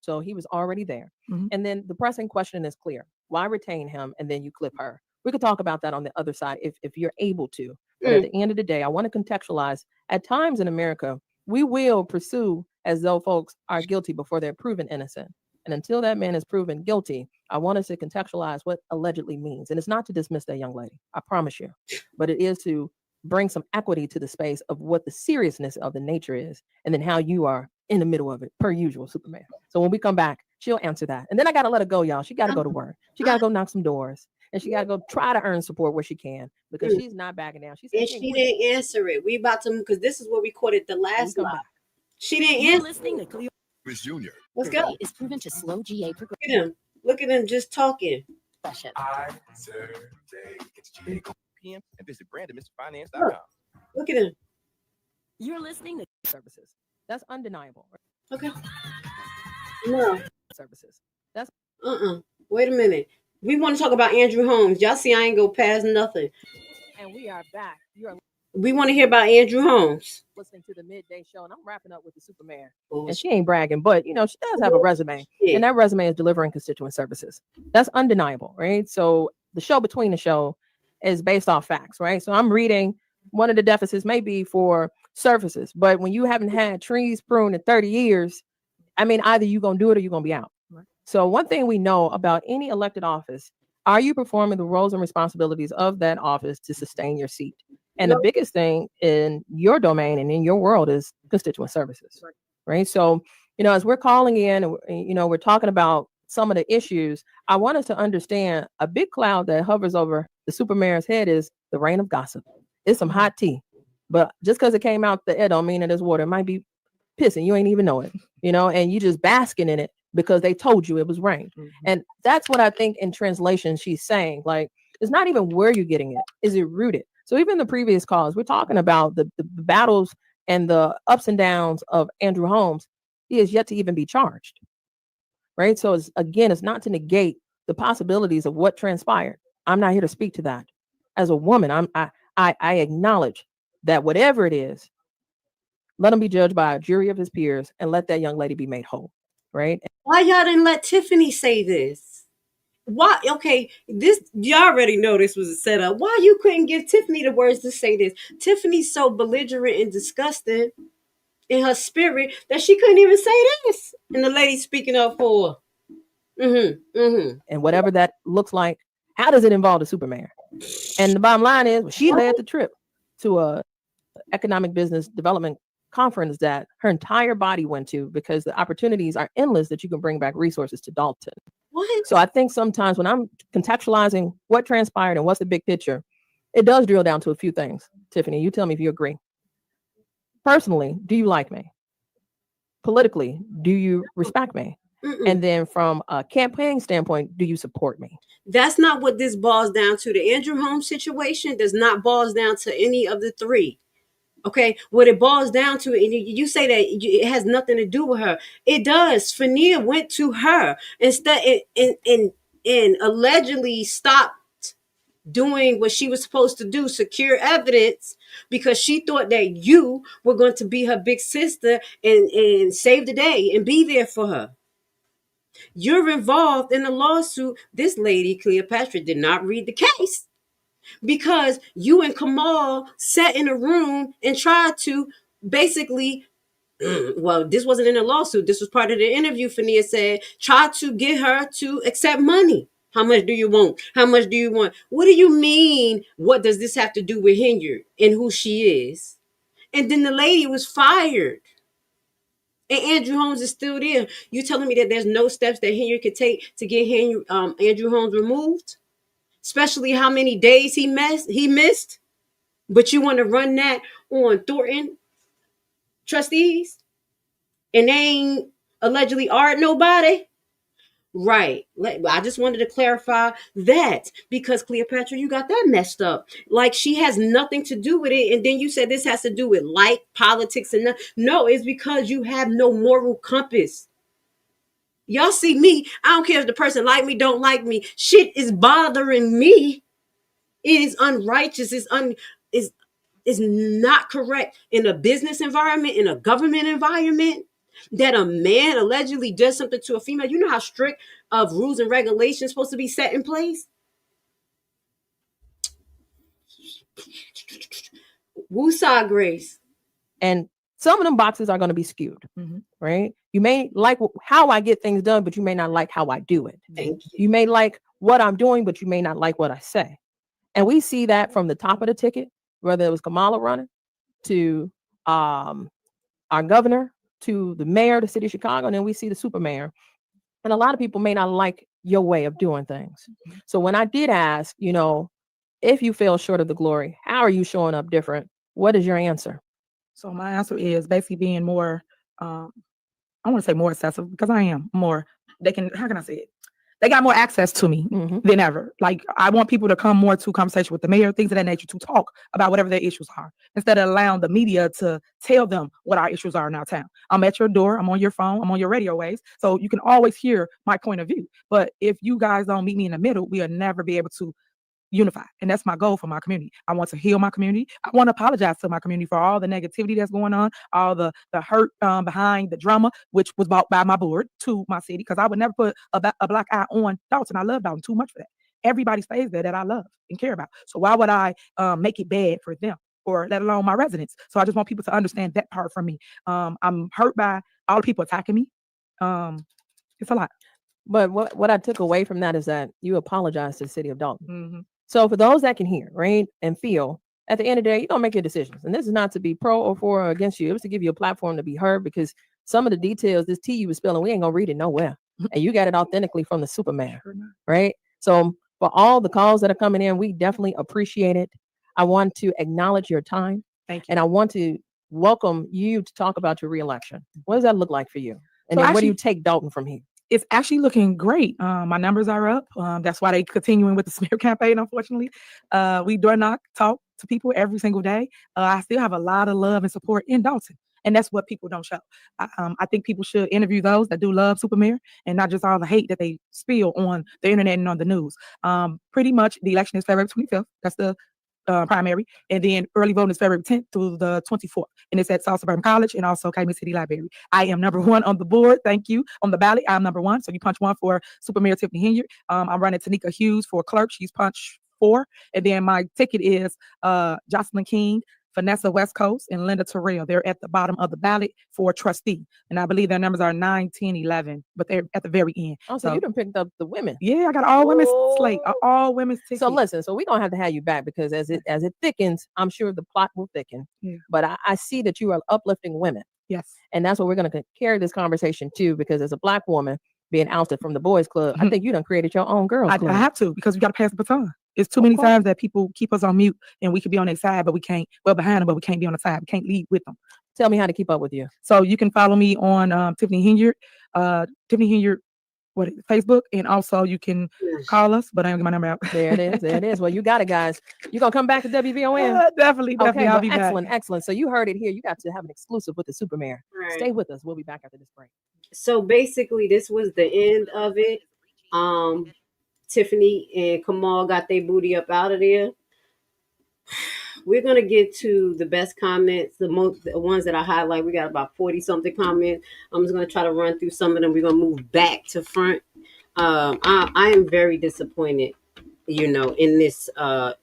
So he was already there. And then the pressing question is clear. Why retain him and then you clip her? We could talk about that on the other side if you're able to. But at the end of the day, I want to contextualize. At times in America, we will pursue as though folks are guilty before they're proven innocent. And until that man is proven guilty, I want us to contextualize what allegedly means. And it's not to dismiss that young lady, I promise you, but it is to bring some equity to the space of what the seriousness of the nature is, and then how you are in the middle of it, per usual, Superman. So when we come back, she'll answer that. And then I got to let her go, y'all. She got to go to work. She got to go knock some doors. And she got to go try to earn support where she can, because she's not backing down. She didn't answer it. We about to, because this is what we quoted the last live. She didn't answer. Listening to Cleo Junior. Let's go. is proven to slow GA progression. Look at him. Look at him just talking. I serve day. PM and visit BrandonMrFinance.com. Look at him. You're listening to services. That's undeniable. Okay. No. Services. That's Wait a minute. We want to talk about Andrew Holmes. Y'all see I ain't go past nothing. And we are back. We want to hear about Andrew Holmes. Listening to the midday show, and I'm wrapping up with the Superman. And she ain't bragging, but she does have a resume, and that resume is delivering constituent services. That's undeniable, right? So the show between the show is based off facts, right? So I'm reading one of the deficits may be for services, but when you haven't had trees pruned in 30 years, I mean, either you're gonna do it or you're gonna be out. Right? So one thing we know about any elected office, are you performing the roles and responsibilities of that office to sustain your seat? And the biggest thing in your domain and in your world is constituent services, right? So, as we're calling in and, we're talking about some of the issues, I want us to understand a big cloud that hovers over the super mayor's head is the rain of gossip. It's some hot tea, but just because it came out the air don't mean that it's water. It might be piss and you ain't even know it, and you just basking in it because they told you it was rain. And that's what I think in translation she's saying. Like, it's not even where you're getting it. Is it rooted? So even the previous calls, we're talking about the battles and the ups and downs of Andrew Holmes. He has yet to even be charged, right? So it's not to negate the possibilities of what transpired. I'm not here to speak to that. As a woman, I acknowledge that whatever it is, let him be judged by a jury of his peers and let that young lady be made whole, right? Why y'all didn't let Tiffany say this? Why? Okay, y'all already know this was a setup. Why you couldn't give Tiffany the words to say this? Tiffany's so belligerent and disgusting in her spirit that she couldn't even say this. And the lady speaking up for her. And whatever that looks like, how does it involve the super mayor? And the bottom line is, she led the trip to a economic business development conference that her entire body went to because the opportunities are endless that you can bring back resources to Dalton. What? So I think sometimes when I'm contextualizing what transpired and what's the big picture, it does drill down to a few things. Tiffany, you tell me if you agree. Personally, do you like me? Politically, do you respect me? And then from a campaign standpoint, do you support me? That's not what this boils down to. The Andrew Holmes situation does not boils down to any of the three. Okay, what it boils down to, and you say that it has nothing to do with her. It does. Fania went to her instead and allegedly stopped doing what she was supposed to do, secure evidence, because she thought that you were going to be her big sister and save the day and be there for her. You're involved in a lawsuit. This lady, Cleopatra, did not read the case. Because you and Kamal sat in a room and tried to basically, well, this wasn't in a lawsuit. This was part of the interview. Fania said, try to get her to accept money. How much do you want? How much do you want? What do you mean? What does this have to do with Henyard and who she is? And then the lady was fired. And Andrew Holmes is still there. You telling me that there's no steps that Henyard could take to get Andrew Holmes removed? Especially how many days he missed. But you want to run that on Thornton trustees? And they ain't allegedly art nobody? Right. I just wanted to clarify that because Cleopatra, you got that messed up. Like she has nothing to do with it. And then you said this has to do with like politics and no, it's because you have no moral compass. Y'all see me. I don't care if the person like me, don't like me. Shit is bothering me. It is unrighteous. It's not correct in a business environment, in a government environment, that a man allegedly does something to a female. You know how strict of rules and regulations supposed to be set in place? Woosah, Grace. And some of them boxes are going to be skewed, right? You may like how I get things done, but you may not like how I do it. Thank you. You may like what I'm doing, but you may not like what I say. And we see that from the top of the ticket, whether it was Kamala running to our governor, to the mayor of the city of Chicago, and then we see the super mayor. And a lot of people may not like your way of doing things. So when I did ask, if you fell short of the glory, how are you showing up different? What is your answer? So my answer is basically being more, I want to say more accessible because I am more, how can I say it? They got more access to me than ever. Like I want people to come more to conversation with the mayor, things of that nature, to talk about whatever their issues are, instead of allowing the media to tell them what our issues are in our town. I'm at your door, I'm on your phone, I'm on your radio waves, so you can always hear my point of view. But if you guys don't meet me in the middle, we'll never be able to unify. And that's my goal for my community. I want to heal my community. I want to apologize to my community for all the negativity that's going on, all the hurt behind the drama, which was brought by my board to my city, because I would never put a black eye on Dalton. I love Dalton too much for that. Everybody stays there that I love and care about. So why would I make it bad for them, or let alone my residents? So I just want people to understand that part from me. I'm hurt by all the people attacking me. It's a lot. But what I took away from that is that you apologize to the city of Dalton. So for those that can hear, right, and feel, at the end of the day, you're gonna make your decisions. And this is not to be pro or for or against you. It was to give you a platform to be heard, because some of the details this T you was spelling, we ain't gonna read it nowhere. And you got it authentically from the Superman, right? So for all the calls that are coming in, we definitely appreciate it. I want to acknowledge your time. Thank you. And I want to welcome you to talk about your reelection. What does that look like for you? And So then where do actually- you take Dalton from here? It's actually looking great. My numbers are up. That's why they continuing with the smear campaign, unfortunately. We door knock, talk to people every single day. I still have a lot of love and support in Dalton. And that's what people don't show. I think people should interview those that do love Supermare and not just all the hate that they spill on the internet and on the news. Pretty much the election is February 25th. That's the primary. And then early voting is February 10th through the 24th. And it's at South Suburban College and also Cayman City Library. I am number 1 on the board. Thank you. On the ballot, I'm number 1. So you punch 1 for Supermayor Tiffany Henyard. I'm running Tanika Hughes for clerk. She's punch 4. And then my ticket is Jocelyn King, Vanessa West Coast, and Linda Terrell. They're at the bottom of the ballot for trustee. And I believe their numbers are 9, 10, 11, but they're at the very end. Oh, so you done picked up the women. Yeah, I got all women's slate, all women's tickets. So listen, so we're gonna have to have you back, because as it thickens, I'm sure the plot will thicken. Yeah. But I see that you are uplifting women. Yes. And that's what we're gonna carry this conversation to, because as a Black woman being ousted from the boys club, I think you done created your own girls club. I have to, because we got to pass the baton. It's too many times that people keep us on mute and we could be on their side, but we can't. Well, behind them, but we can't be on the side. We can't lead with them. Tell me how to keep up with you. So you can follow me on Tiffany Henyard, Facebook, and also you can call us, but I don't get my number out. There it is. There it is. Well, you got it, guys. You gonna come back to WVON? Definitely. Okay, I'll be excellent, back. excellent. So you heard it here. You got to have an exclusive with the Supermayor. Right. Stay with us. We'll be back after this break. So basically, this was the end of it. Tiffany and Kamal got their booty up out of there. We're gonna get to the best comments, the ones that I highlight. We got about 40 something comments. I'm just gonna try to run through some of them. We're gonna move back to front. I am very disappointed, in this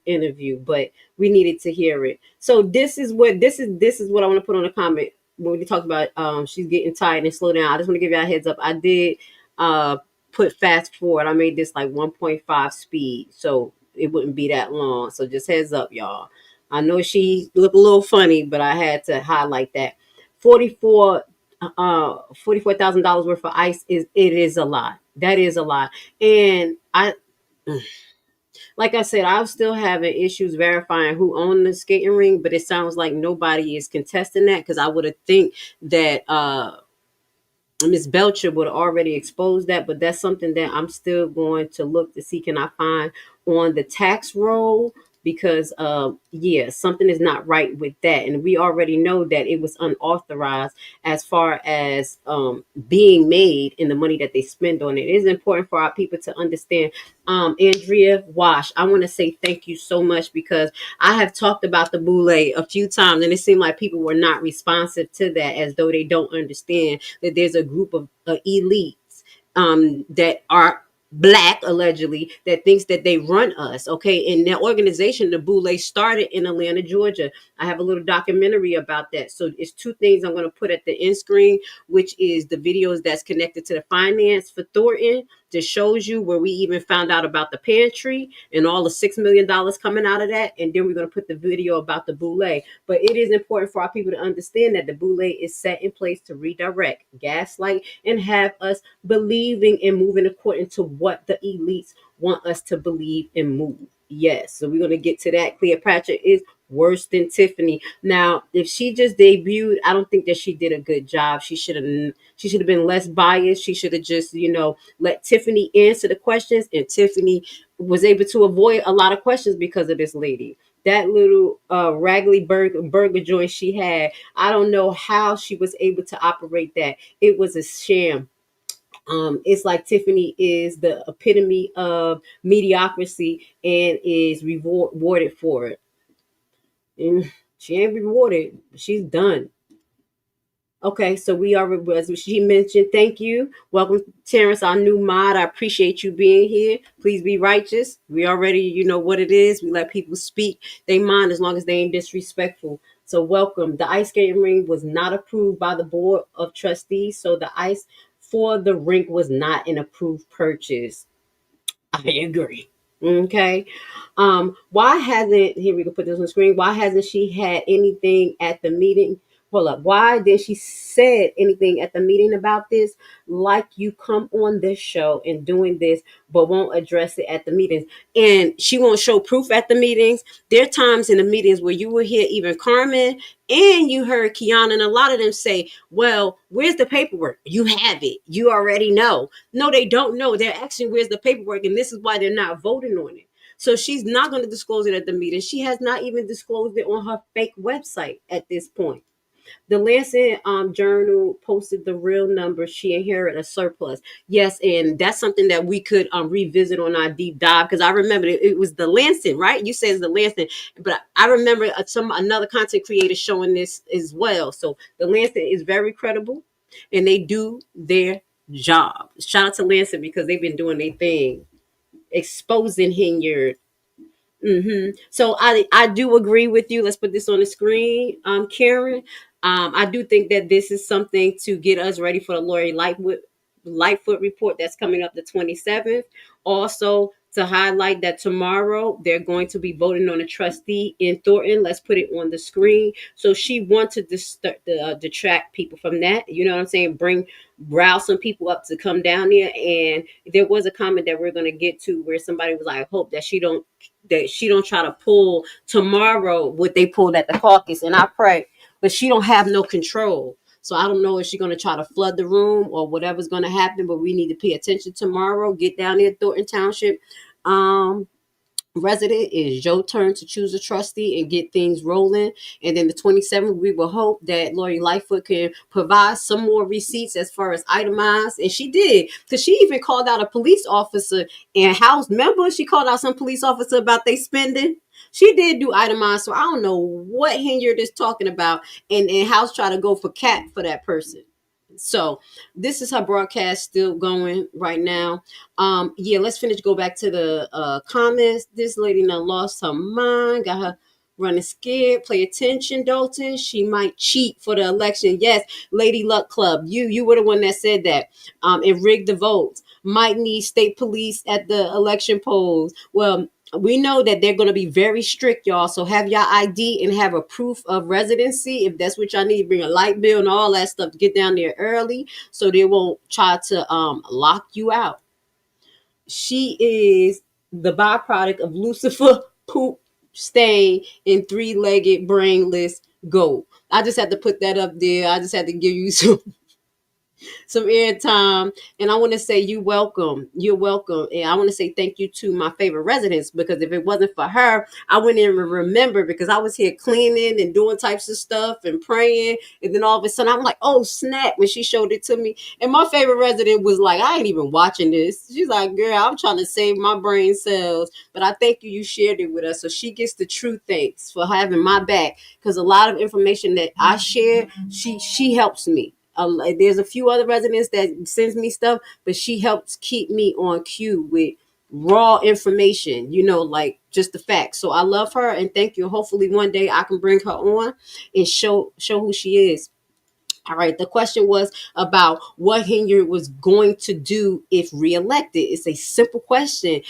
interview, but we needed to hear it. So this is what I want to put on a comment when we talked about she's getting tired and slow down. I just want to give you a heads up. I did put fast forward. I made this like 1.5 speed, so it wouldn't be that long. So just heads up, y'all. I know she looked a little funny, but I had to highlight that. $44,000 worth of ice is a lot. That is a lot. And like I said, I'm still having issues verifying who owned the skating ring, but it sounds like nobody is contesting that, because I would have think that Ms. Belcher would have already exposed that, but that's something that I'm still going to look to see, can I find on the tax roll, because something is not right with that. And we already know that it was unauthorized as far as being made and the money that they spend on it. It is important for our people to understand. Andrea Wash, I want to say thank you so much, because I have talked about the boule a few times, and it seemed like people were not responsive to that, as though they don't understand that there's a group of elites that are Black, allegedly, that thinks that they run us. Okay. And that organization, the Boule, started in Atlanta, Georgia. I have a little documentary about that. So it's 2 things I'm going to put at the end screen, which is the videos that's connected to the finance for Thornton, that shows you where we even found out about the pantry and all the $6 million coming out of that. And then we're going to put the video about the Boule. But it is important for our people to understand that the Boule is set in place to redirect, gaslight, and have us believing and moving according to what the elites want us to believe and move. Yes. So we're going to get to that. Cleopatra is worse than Tiffany. Now, if she just debuted, I don't think that she did a good job. She should have been less biased. She should have just, let Tiffany answer the questions, and Tiffany was able to avoid a lot of questions because of this lady. That little raggedy burger joint she had, I don't know how she was able to operate that. It was a sham. It's like Tiffany is the epitome of mediocrity and is rewarded for it. And she ain't rewarded. She's done. Okay, so we are, as she mentioned, thank you. Welcome, Terrence, our new mod. I appreciate you being here. Please be righteous. We already, what it is. We let people speak they mind as long as they ain't disrespectful. So welcome. The ice skating ring was not approved by the Board of Trustees, so the ice for the rink was not an approved purchase. I agree. Okay. Why hasn't, here we can put this on the screen. Why hasn't she had anything at the meeting? Hold up. Why did she said anything at the meeting about this? Like you come on this show and doing this, but won't address it at the meetings. And she won't show proof at the meetings. There are times in the meetings where you will hear even Carmen and you heard Kiana and a lot of them say, well, where's the paperwork? You have it. You already know. No, they don't know. They're asking where's the paperwork, and this is why they're not voting on it. So she's not going to disclose it at the meeting. She has not even disclosed it on her fake website at this point. The Lancet Journal posted the real number. She inherited a surplus. Yes, and that's something that we could revisit on our deep dive, because I remember it was the Lancet, right? You said it's the Lancet, but I remember another content creator showing this as well. So the Lancet is very credible, and they do their job. Shout out to Lancet because they've been doing their thing, exposing Henyard. So I do agree with you. Let's put this on the screen, Karen. I do think that this is something to get us ready for the Lori Lightfoot report that's coming up the 27th. Also, to highlight that tomorrow they're going to be voting on a trustee in Thornton. Let's put it on the screen. So she wanted to detract people from that. You know what I'm saying? Rouse some people up to come down there. And there was a comment that we're going to get to where somebody was like, I hope that she don't try to pull tomorrow what they pulled at the caucus. And I pray, but she don't have no control. So I don't know if she's going to try to flood the room or whatever's going to happen, but we need to pay attention tomorrow. Get down there, Thornton Township. Resident, is your turn to choose a trustee and get things rolling. And then the 27th, we will hope that Lori Lightfoot can provide some more receipts as far as itemized. And she did, because she even called out a police officer and House member. She called out some police officer about they spending. She did do itemized. So I don't know what Henyard is talking about. And House try to go for cat for that person. So this is her broadcast still going right now. Yeah, let's go back to the comments. This lady now lost her mind, got her running scared. Pay attention, Dalton. She might cheat for the election. Yes, Lady Luck Club. You were the one that said that. And rigged the votes. Might need state police at the election polls. Well, we know that they're going to be very strict, y'all. So have your ID and have a proof of residency. If that's what y'all need, bring a light bill and all that stuff to get down there early so they won't try to lock you out. She is the byproduct of Lucifer poop stain and three-legged brainless goat. I just had to put that up there. I just had to give you some airtime, and I want to say you're welcome, and I want to say thank you to my favorite residents, because if it wasn't for her, I wouldn't even remember, because I was here cleaning and doing types of stuff and praying, and then all of a sudden I'm like, oh snap, when she showed it to me. And my favorite resident was like, I ain't even watching this. She's like, girl, I'm trying to save my brain cells, but I thank you shared it with us, so she gets the true thanks for having my back, because a lot of information that I share, she helps me. There's a few other residents that sends me stuff, but she helps keep me on cue with raw information, like just the facts. So I love her and thank you. Hopefully one day I can bring her on and show who she is. All right. The question was about what Henyard was going to do if reelected. It's a simple question.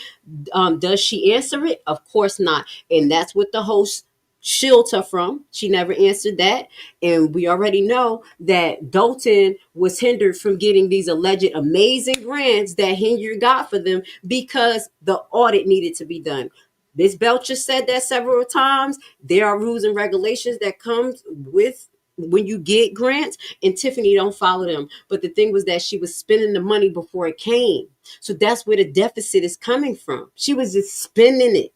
Does she answer it? Of course not. And that's what the host shields her from. She never answered that. And we already know that Dalton was hindered from getting these alleged amazing grants that Henyard got for them because the audit needed to be done. Ms. Belcher said that several times. There are rules and regulations that comes with when you get grants, and Tiffany don't follow them. But the thing was that she was spending the money before it came. So that's where the deficit is coming from. She was just spending it.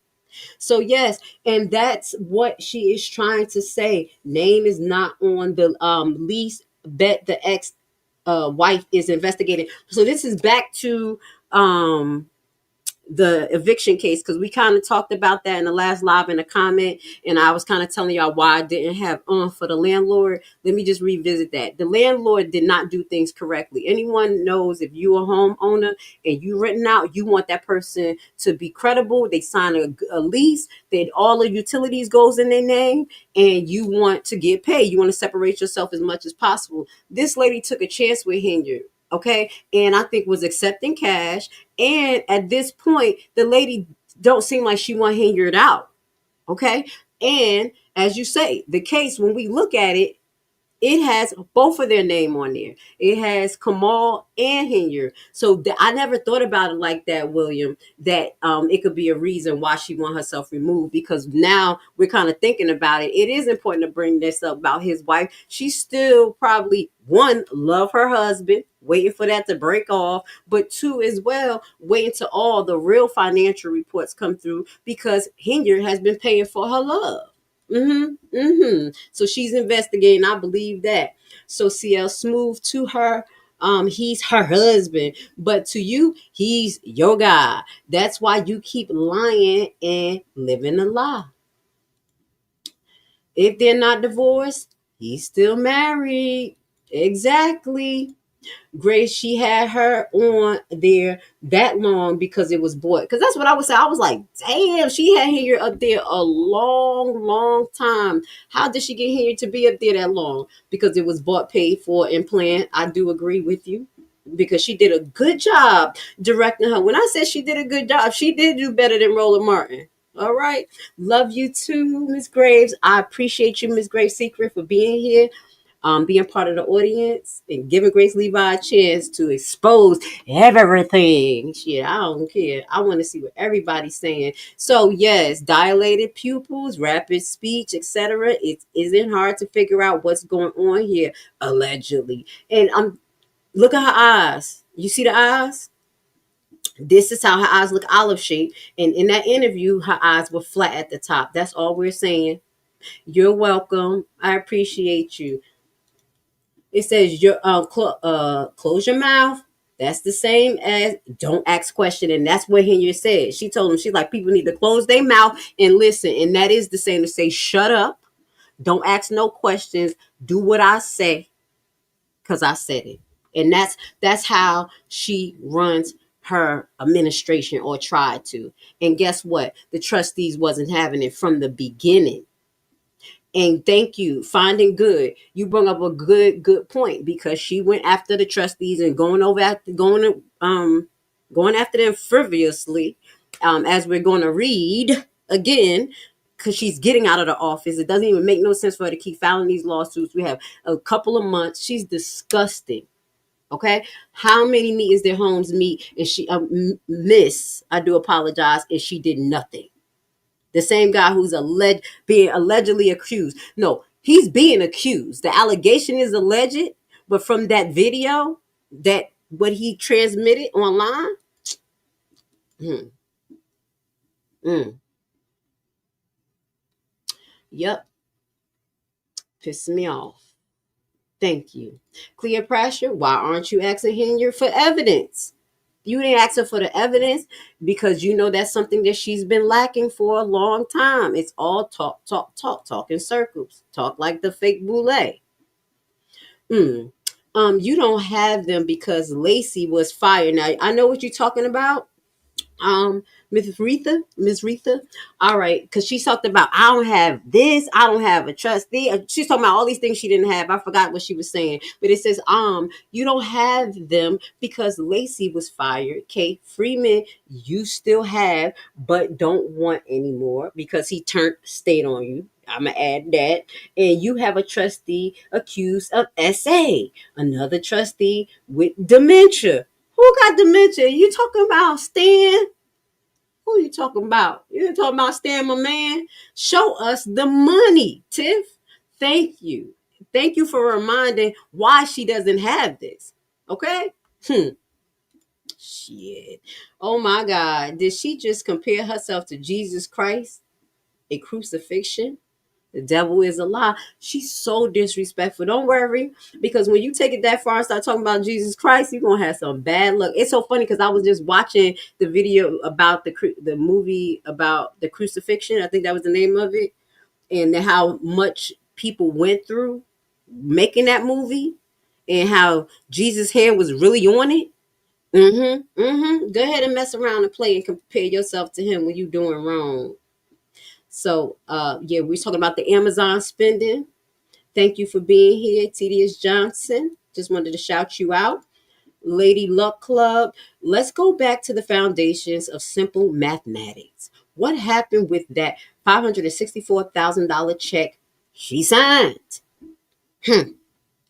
So yes, and that's what she is trying to say. Name is not on the lease. Bet the ex wife is investigating. So this is back to the eviction case, because we kind of talked about that in the last live in a comment, and I was kind of telling y'all why I didn't have for the landlord. Let me just revisit that. The landlord did not do things correctly. Anyone knows if you a homeowner and you renting out, you want that person to be credible. They sign a lease, that all the utilities goes in their name, and you want to get paid. You want to separate yourself as much as possible. This lady took a chance with Henyard. Okay. And I think was accepting cash. And at this point, the lady don't seem like she want Henyard out. Okay. And as you say, the case, when we look at it, it has both of their name on there. It has Kamal and Henyard. So I never thought about it like that, William, that it could be a reason why she want herself removed, because now we're kind of thinking about it. It is important to bring this up about his wife. She still probably, one, love her husband, waiting for that to break off, but two as well, waiting till all the real financial reports come through, because Henyard has been paying for her love. So she's investigating. I believe that. So CL Smooth, to her, he's her husband, but to you, he's your guy. That's why you keep lying and living a lie. If they're not divorced, he's still married. Exactly. Grace, she had her on there that long because it was bought. Because that's what I would say. I was like, damn, she had Henyard up there a long, long time. How did she get Henyard to be up there that long? Because it was bought, paid for, and planned. I do agree with you, because she did a good job directing her. When I said she did a good job, she did do better than Roland Martin. All right. Love you too, Miss Graves. I appreciate you, Miss Graves Secret, for being here, being part of the audience and giving Grace Levi a chance to expose everything. Shit, I don't care. I want to see what everybody's saying. So yes, dilated pupils, rapid speech, etc. It isn't hard to figure out what's going on here, allegedly. And look at her eyes. You see the eyes? This is how her eyes look, olive shaped. And in that interview, her eyes were flat at the top. That's all we're saying. You're welcome. I appreciate you. It says close your mouth. That's the same as don't ask question. And that's what Henyard said. She told him, she's like, people need to close their mouth and listen. And that is the same to say, shut up. Don't ask no questions. Do what I say, because I said it. And that's how she runs her administration, or tried to. And guess what? The trustees wasn't having it from the beginning. And thank you, Finding Good. You brought up a good point, because she went after the trustees and going after them frivolously, as we're going to read again, because she's getting out of the office. It doesn't even make no sense for her to keep filing these lawsuits. We have a couple of months. She's disgusting. Okay, how many meetings did Holmes meet? And she miss? I do apologize. And she did nothing. The same guy who's being allegedly accused. No, he's being accused. The allegation is alleged, but from that video, that what he transmitted online, yep, pissed me off. Thank you. Cleopatra, why aren't you asking Henyard for evidence? You didn't ask her for the evidence because you know that's something that she's been lacking for a long time. It's all talk in circles. Talk like the fake boule. You don't have them because Lacey was fired. Now, I know what you're talking about. Miss Retha. All right, because she talked about, I don't have this, I don't have a trustee. She's talking about all these things she didn't have. I forgot what she was saying, but it says, you don't have them because Lacey was fired. Kate Freeman, you still have, but don't want anymore because he turned state on you. I'm gonna add that. And you have a trustee accused of SA, another trustee with dementia. Who got dementia? You talking about Stan? Who are you talking about? You talking about Stan, my man? Show us the money, Tiff. Thank you. Thank you for reminding why she doesn't have this. Okay? Shit. Oh my God. Did she just compare herself to Jesus Christ? A crucifixion? The devil is a lie. She's so disrespectful. Don't worry, because when you take it that far and start talking about Jesus Christ, you're gonna have some bad luck. It's so funny because I was just watching the video about the movie about the crucifixion. I think that was the name of it, and how much people went through making that movie, and how Jesus' hand was really on it. Go ahead and mess around and play and compare yourself to him when you're doing wrong. So, yeah, we're talking about the Amazon spending. Thank you for being here, Tedious Johnson. Just wanted to shout you out. Lady Luck Club, let's go back to the foundations of simple mathematics. What happened with that $564,000 check she signed?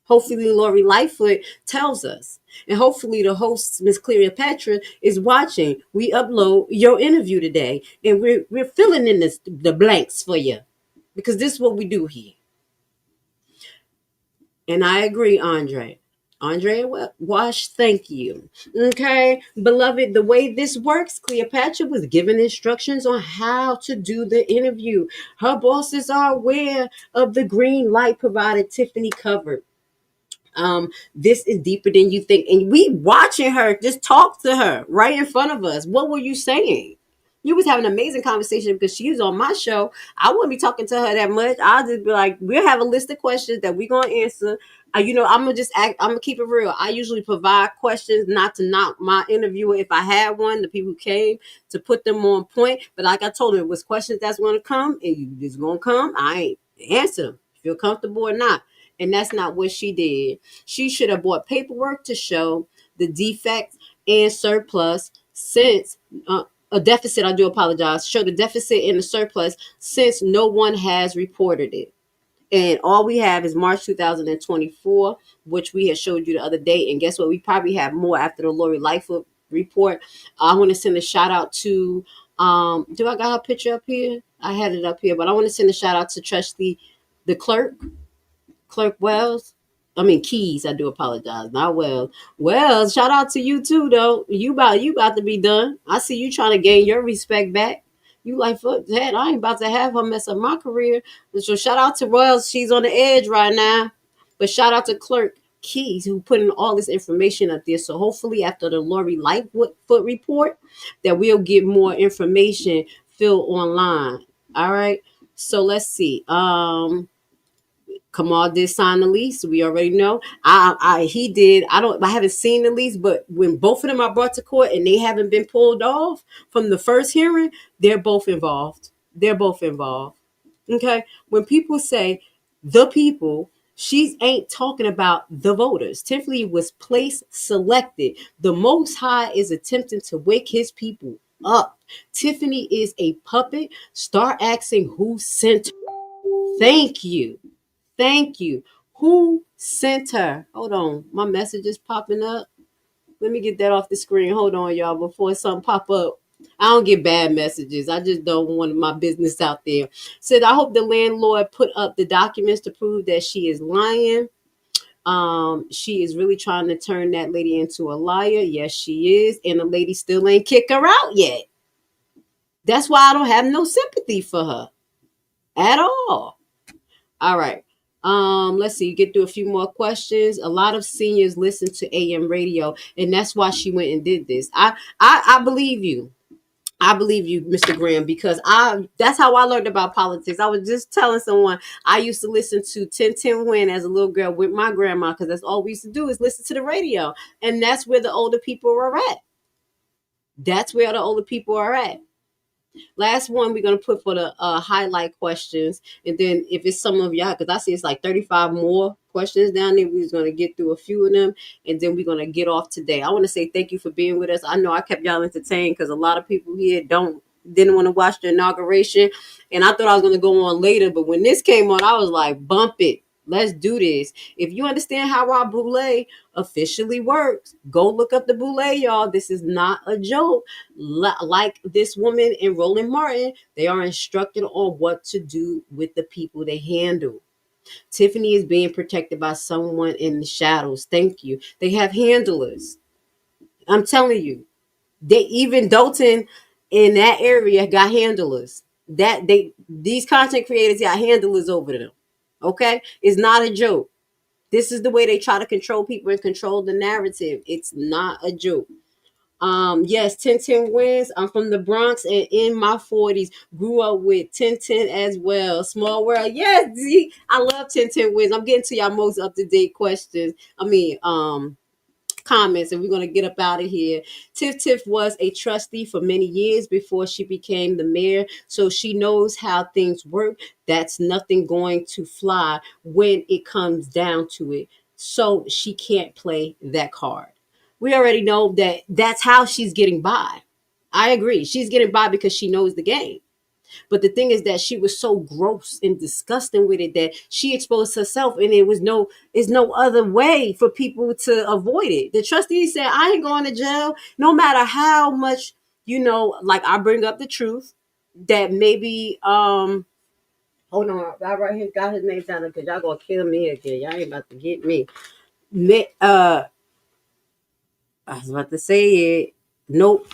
Hopefully Lori Lightfoot tells us. And hopefully the host, Miss Cleopatra, is watching. We upload your interview today, and we're filling in the blanks for you. Because this is what we do here. And I agree, Andre. Andre Wash, thank you. Okay, beloved, the way this works, Cleopatra was given instructions on how to do the interview. Her bosses are aware of the green light provided Tiffany covered. This is deeper than you think, and we watching her just talk to her right in front of us. What were you saying? You was having an amazing conversation because she was on my show. I wouldn't be talking to her that much. I'll just be like, we'll have a list of questions that we're gonna answer. I'm gonna just act. I'm gonna keep it real. I usually provide questions, not to knock my interviewer if I had one. The people who came to put them on point. But like I told her, it was questions that's gonna come, and you just gonna come. I ain't answer them. Feel comfortable or not. And that's not what she did. She should have bought paperwork to show the defect and surplus since a deficit. I do apologize. Show the deficit and the surplus since no one has reported it. And all we have is March 2024, which we had showed you the other day. And guess what? We probably have more after the Lori Lightfoot report. I want to send a shout out to, do I got her picture up here? I had it up here, but I want to send a shout out to Trustee, the clerk Wells. I mean Keys. I do apologize. Not Wells. Wells, shout out to you too, though. You about to be done. I see you trying to gain your respect back. You like, fuck that. I ain't about to have her mess up my career. So shout out to Wells. She's on the edge right now. But shout out to Clerk Keys who put in all this information up there. So hopefully after the Lori Lightfoot report, that we'll get more information filled online. All right. So let's see. Kamal did sign the lease. We already know. He did. I haven't seen the lease, but when both of them are brought to court and they haven't been pulled off from the first hearing, they're both involved. They're both involved. Okay. When people say the people, she ain't talking about the voters. Tiffany was place selected. The Most High is attempting to wake his people up. Tiffany is a puppet. Start asking who sent her. Thank you. Thank you. Who sent her? Hold on. My message is popping up. Let me get that off the screen. Hold on, y'all, before something pop up. I don't get bad messages. I just don't want my business out there. Said, I hope the landlord put up the documents to prove that she is lying. She is really trying to turn that lady into a liar. Yes, she is. And the lady still ain't kick her out yet. That's why I don't have no sympathy for her at all. All right. Let's see, get through a few more questions. A lot of seniors listen to AM radio, and that's why she went and did this. I believe you. I believe you, Mr. Graham, because that's how I learned about politics. I was just telling someone I used to listen to 1010 Win as a little girl with my grandma, because that's all we used to do is listen to the radio. And that's where the older people are at. That's where the older people are at. Last one we're gonna put for the highlight questions, and then if it's some of y'all, because I see it's like 35 more questions down there, we're just gonna get through a few of them, and then we're gonna get off today. I want to say thank you for being with us. I know I kept y'all entertained because a lot of people here didn't want to watch the inauguration, and I thought I was gonna go on later, but when this came on, I was like, bump it. Let's do this. If you understand how our boule officially works, go look up the boule, y'all. This is not a joke. Like this woman and Roland Martin, they are instructed on what to do with the people they handle. Tiffany is being protected by someone in the shadows. Thank you. They have handlers. I'm telling you, even Dalton in that area got handlers. These content creators got handlers over them. Okay, it's not a joke. This is the way they try to control people and control the narrative. It's not a joke. Yes, 1010 wins. I'm from the Bronx and in my 40s. Grew up with 1010 as well. Small world. Yes, I love 1010 wins. I'm getting to y'all most up-to-date questions. Comments, and we're going to get up out of here. Tiff was a trustee for many years before she became the mayor, so she knows how things work. That's nothing going to fly when it comes down to it. So she can't play that card. We already know that that's how she's getting by. I agree. She's getting by because she knows the game. But the thing is that she was so gross and disgusting with it that she exposed herself, and there's no other way for people to avoid it. The trustee said, I ain't going to jail, no matter how much, like I bring up the truth that maybe, hold on, I right here got his name down because y'all gonna kill me again. Y'all ain't about to get me. I was about to say it. Nope.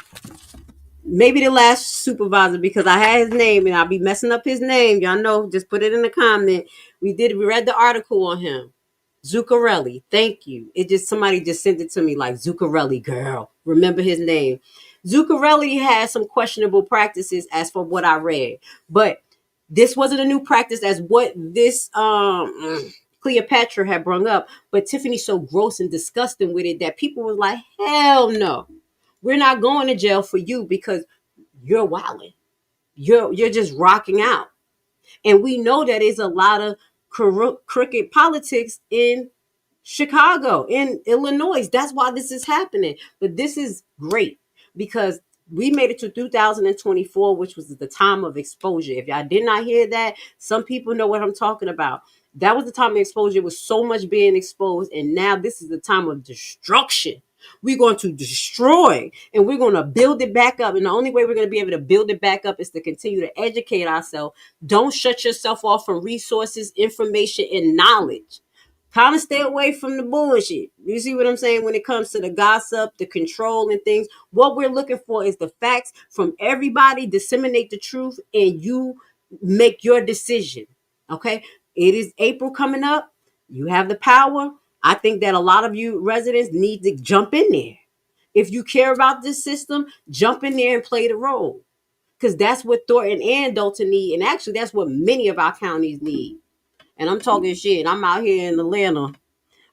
Maybe the last supervisor, because I had his name and I'll be messing up his name. Y'all know, just put it in the comment. We read the article on him. Zuccarelli. Thank you. Somebody just sent it to me like Zuccarelli, girl. Remember his name. Zuccarelli has some questionable practices as for what I read. But this wasn't a new practice as what this Cleopatra had brung up. But Tiffany's so gross and disgusting with it that people was like, hell no. We're not going to jail for you because you're wilding. You're just rocking out. And we know that there's a lot of crooked politics in Chicago, in Illinois. That's why this is happening. But this is great because we made it to 2024, which was the time of exposure. If y'all did not hear that, some people know what I'm talking about. That was the time of exposure. It was so much being exposed. And now this is the time of destruction. We're going to destroy and we're going to build it back up. And the only way we're going to be able to build it back up is to continue to educate ourselves. Don't shut yourself off from resources, information, and knowledge. Kind of stay away from the bullshit. You see what I'm saying? When it comes to the gossip, the control and things, what we're looking for is the facts from everybody, disseminate the truth, and you make your decision. Okay? It is April coming up. You have the power. I think that a lot of you residents need to jump in there. If you care about this system, jump in there and play the role. Because that's what Thornton and Dalton need. And actually, that's what many of our counties need. And I'm talking shit. I'm out here in Atlanta.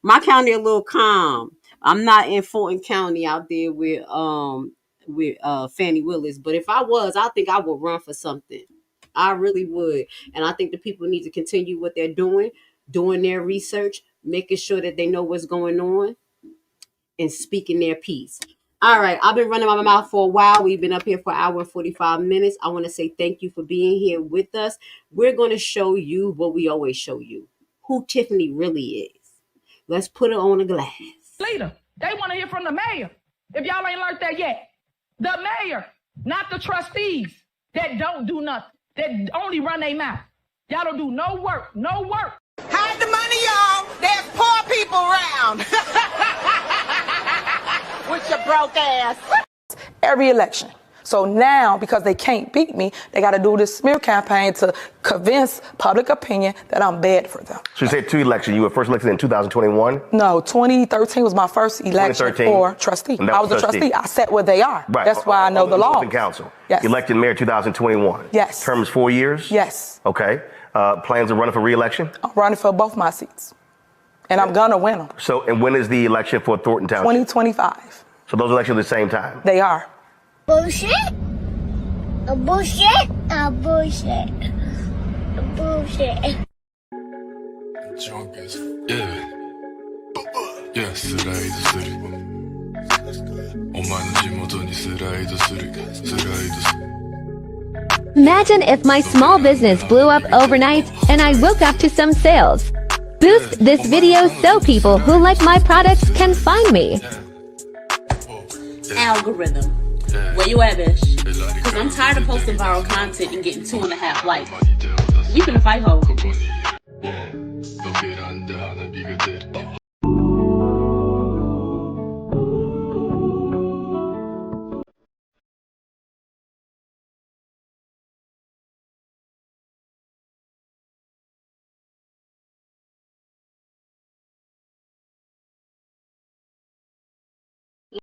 My county a little calm. I'm not in Fulton County out there with Fannie Willis. But if I was, I think I would run for something. I really would. And I think the people need to continue what they're doing their research, making sure that they know what's going on, and speaking their piece. All right, I've been running my mouth for a while. We've been up here for an hour and 45 minutes. I want to say thank you for being here with us. We're going to show you what we always show you, who Tiffany really is. Let's put her on a glass. Leader, they want to hear from the mayor. If y'all ain't learned that yet. The mayor, not the trustees that don't do nothing, that only run their mouth. Y'all don't do no work. Hide the money, y'all. There's poor people around. With your broke ass. Every election. So now, because they can't beat me, they got to do this smear campaign to convince public opinion that I'm bad for them. So you said 2 elections. You were first elected in 2021? No, 2013 was my first election for trustee. I was a trustee. I sat where they are. Right. That's why I know the law. Council. Yes. Elected mayor 2021. Yes. Term is 4 years? Yes. Okay. Plans of running for re-election? I'm running for both my seats. And I'm going to win them. So, and when is the election for Thornton Township? 2025. So those elections at the same time? They are. Bullshit. A bullshit. A bullshit. A bullshit. Junkers. Yeah. Yeah, スライドする。お前の地元にスライドする。スライドする。 Imagine if my small business blew up overnight and I woke up to some sales. Boost this video so people who like my products can find me. Algorithm. Where you at, bitch? Because I'm tired of posting viral content and getting 2.5 likes. We finna fight, ho.